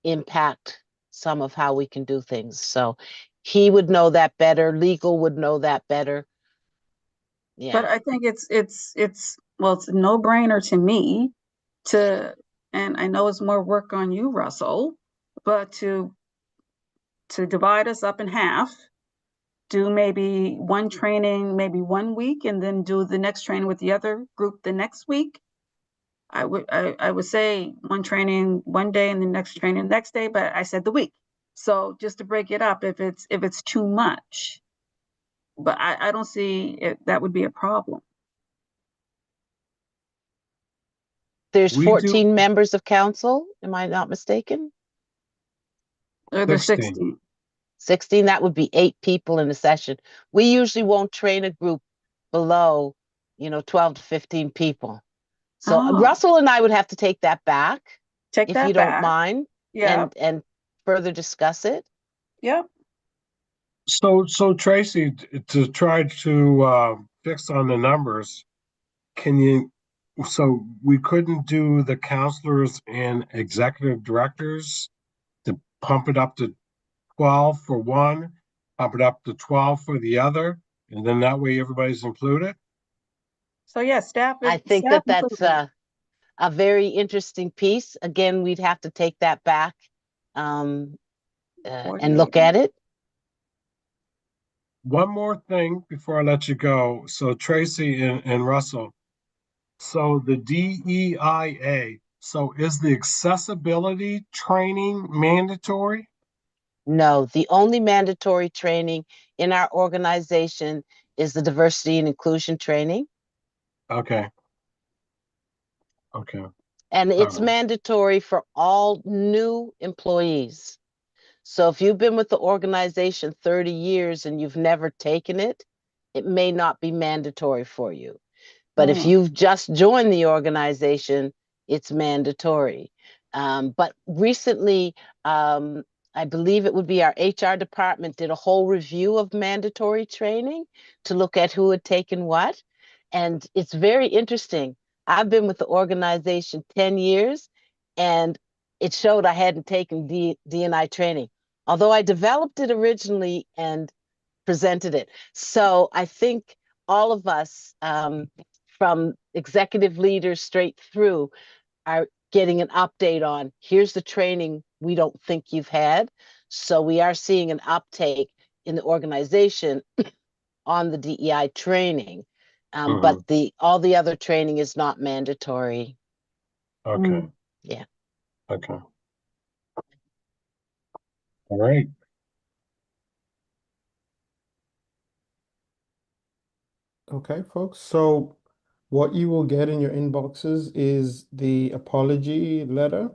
impact some of how we can do things. So he would know that better. Legal would know that better. Yeah. But I think it's a no-brainer to me and I know it's more work on you, Russell, but to divide us up in half, do maybe one training, maybe 1 week, and then do the next training with the other group the next week. I would say one training one day and the next training the next day, but I said the week. So just to break it up if it's too much. But I don't see that would be a problem. There's 14 members of council, am I not mistaken? Or there's 16. 16, that would be 8 people in a session. We usually won't train a group below, 12 to 15 people. So Russell and I would have to take that back. If you don't mind. Yeah. And further discuss it. Yeah. So Tracy, to try to fix on the numbers, so we couldn't do the counselors and executive directors to pump it up to 12 for one, pump it up to 12 for the other, and then that way everybody's included? So yeah, staff. I think that's a very interesting piece. Again, we'd have to take that back and look at it. One more thing before I let you go. So Tracy and Russell, so the DEIA, so is the accessibility training mandatory? No, the only mandatory training in our organization is the diversity and inclusion training. Okay. And it's mandatory for all new employees. So if you've been with the organization 30 years and you've never taken it, it may not be mandatory for you. But if you've just joined the organization, it's mandatory. But recently, I believe it would be our HR department did a whole review of mandatory training to look at who had taken what. And it's very interesting. I've been with the organization 10 years and it showed I hadn't taken D&I training, although I developed it originally and presented it. So I think all of us, from executive leaders straight through, are getting an update on here's the training we don't think you've had. So we are seeing an uptake in the organization on the DEI training, but all the other training is not mandatory. Okay. Yeah. Okay. All right. Okay, folks. So what you will get in your inboxes is the apology letter.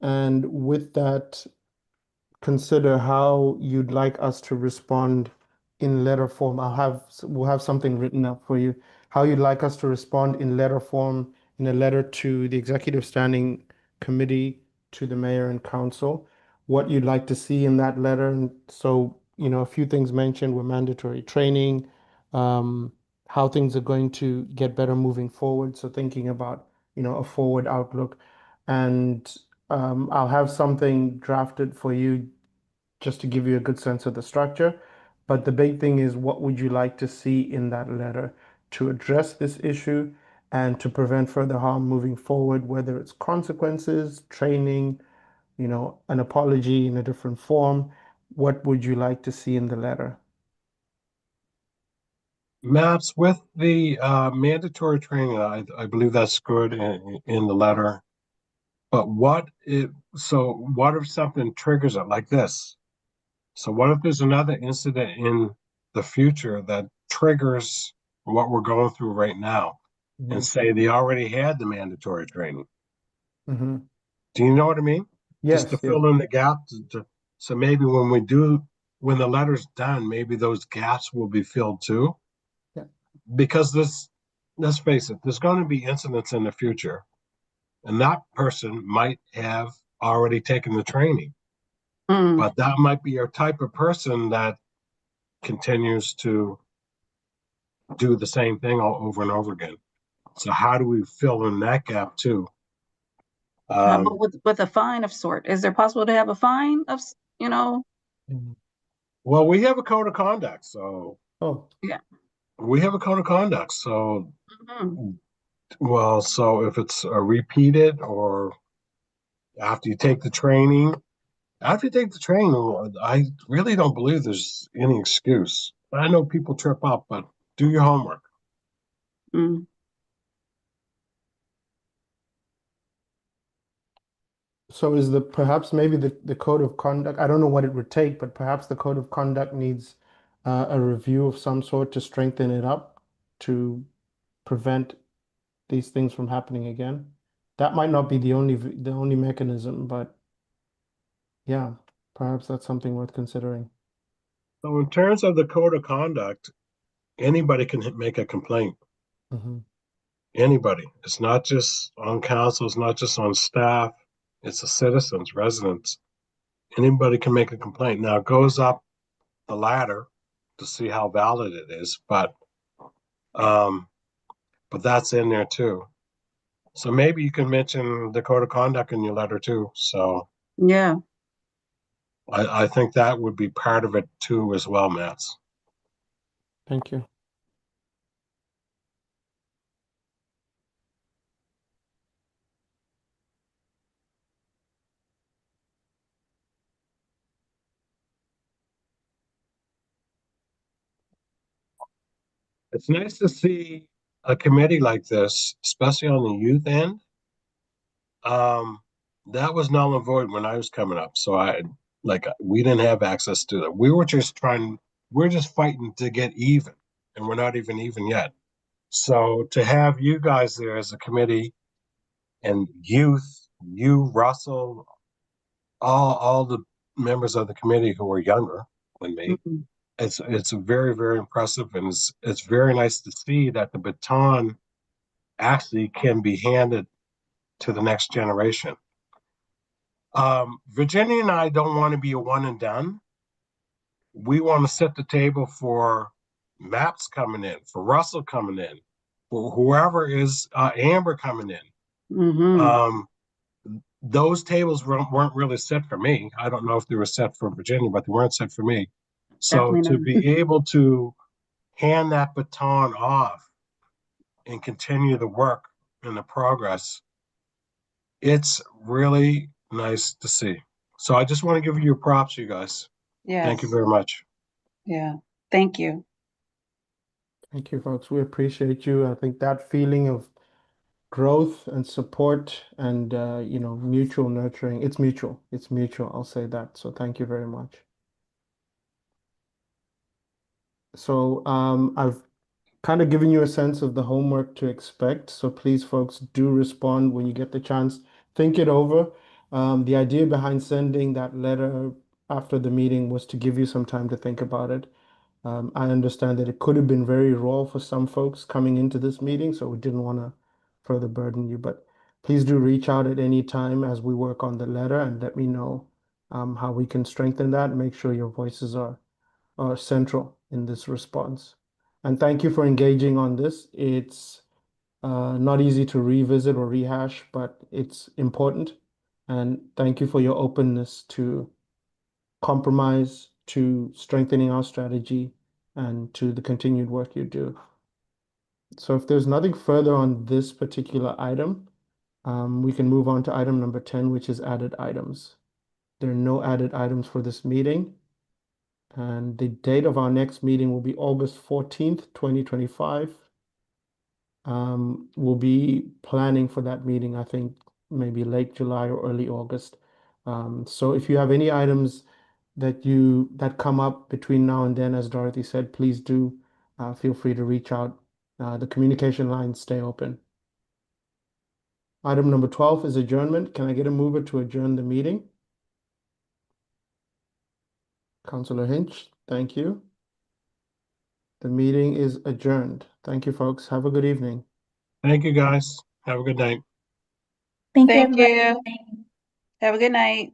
And with that, consider how you'd like us to respond in letter form. We'll have something written up for you, how you'd like us to respond in letter form, in a letter to the Executive Standing Committee, to the mayor and council, what you'd like to see in that letter. And so, a few things mentioned were mandatory training, how things are going to get better moving forward. So thinking about, a forward outlook. and I'll have something drafted for you just to give you a good sense of the structure. But the big thing is, what would you like to see in that letter to address this issue and to prevent further harm moving forward, whether it's consequences, training, an apology in a different form? What would you like to see in the letter? Maps with the mandatory training, I believe that's good in the letter. But what if something triggers it like this? So what if there's another incident in the future that triggers what we're going through right now, and say they already had the mandatory training? Mm-hmm. Do you know what I mean? Just to Yes, yes. fill in the gap. So maybe when the letter's done, maybe those gaps will be filled too. Yeah. Because let's face it, there's going to be incidents in the future, and that person might have already taken the training. Mm. But that might be a type of person that continues to do the same thing all over and over again. So how do we fill in that gap too? How about with a fine of sort? Is there possible to have a fine of, Well, we have a code of conduct, so Oh, we have a code of conduct. So, Mhm. well, so if it's repeated or after you take the training, I really don't believe there's any excuse. I know people trip up, but do your homework. Mm. so is perhaps maybe the code of conduct, I don't know what it would take, but perhaps the code of conduct needs a review of some sort to strengthen it up to prevent these things from happening again. That might not be the only mechanism, but yeah, perhaps that's something worth considering. So in terms of the code of conduct, anybody can make a complaint. Mm-hmm. Anybody. It's not just on council, it's not just on staff, it's the citizens, residents. Anybody can make a complaint. Now it goes up the ladder to see how valid it is, but that's in there too. So maybe you can mention the code of conduct in your letter too. So Yeah. I think that would be part of it too as well, Mats. Thank you. It's nice to see a committee like this, especially on the youth end. That was null and void when I was coming up. So we didn't have access to that. We're just fighting to get even, and we're not even yet. So to have you guys there as a committee and you, Russell, all the members of the committee who are younger than me, Mhm. it's very, very impressive, and it's very nice to see that the baton actually can be handed to the next generation. Virginia and I don't want to be a one and done. We want to set the table for Maps coming in, for Russell coming in, for whoever is Amber coming in. Mhm. Those tables weren't really set for me. I don't know if they were set for Virginia, but they weren't set for me. So Definitely to not. be able to hand that baton off and continue the work and the progress, it's really nice to see. So I just want to give you props, you guys. Thank you Yes. very much. Yeah. Thank you. Thank you, folks. We appreciate you. I think that feeling of growth and support and mutual nurturing, it's mutual. It's mutual. I'll say that. So thank you very much. So I've kind of given you a sense of the homework to expect. So please, folks, do respond when you get the chance. Think it over. The idea behind sending that letter after the meeting was to give you some time to think about it. I understand that it could have been very raw for some folks coming into this meeting, so we didn't want to further burden you. But please do reach out at any time as we work on the letter and let me know how we can strengthen that and make sure your voices are central in this response. And thank you for engaging on this. It's Not easy to revisit or rehash, but it's important. And thank you for your openness to compromise, to strengthening our strategy, and to the continued work you do. So if there's nothing further on this particular item, we can move on to item number 10, which is added items. There are no added items for this meeting. And the date of our next meeting will be August 14th, 2025. We'll be planning for that meeting, I think maybe late July or early August. So if you have any items that come up between now and then, as Dorothy said, please do feel free to reach out. The communication lines stay open. Item number 12 is adjournment. Can I get a mover to adjourn the meeting? Councillor Hinch, thank you. The meeting is adjourned. Thank you, folks. Have a good evening. Thank you, guys. Have a good night. Thank you, Thank everybody. you. Have a good night.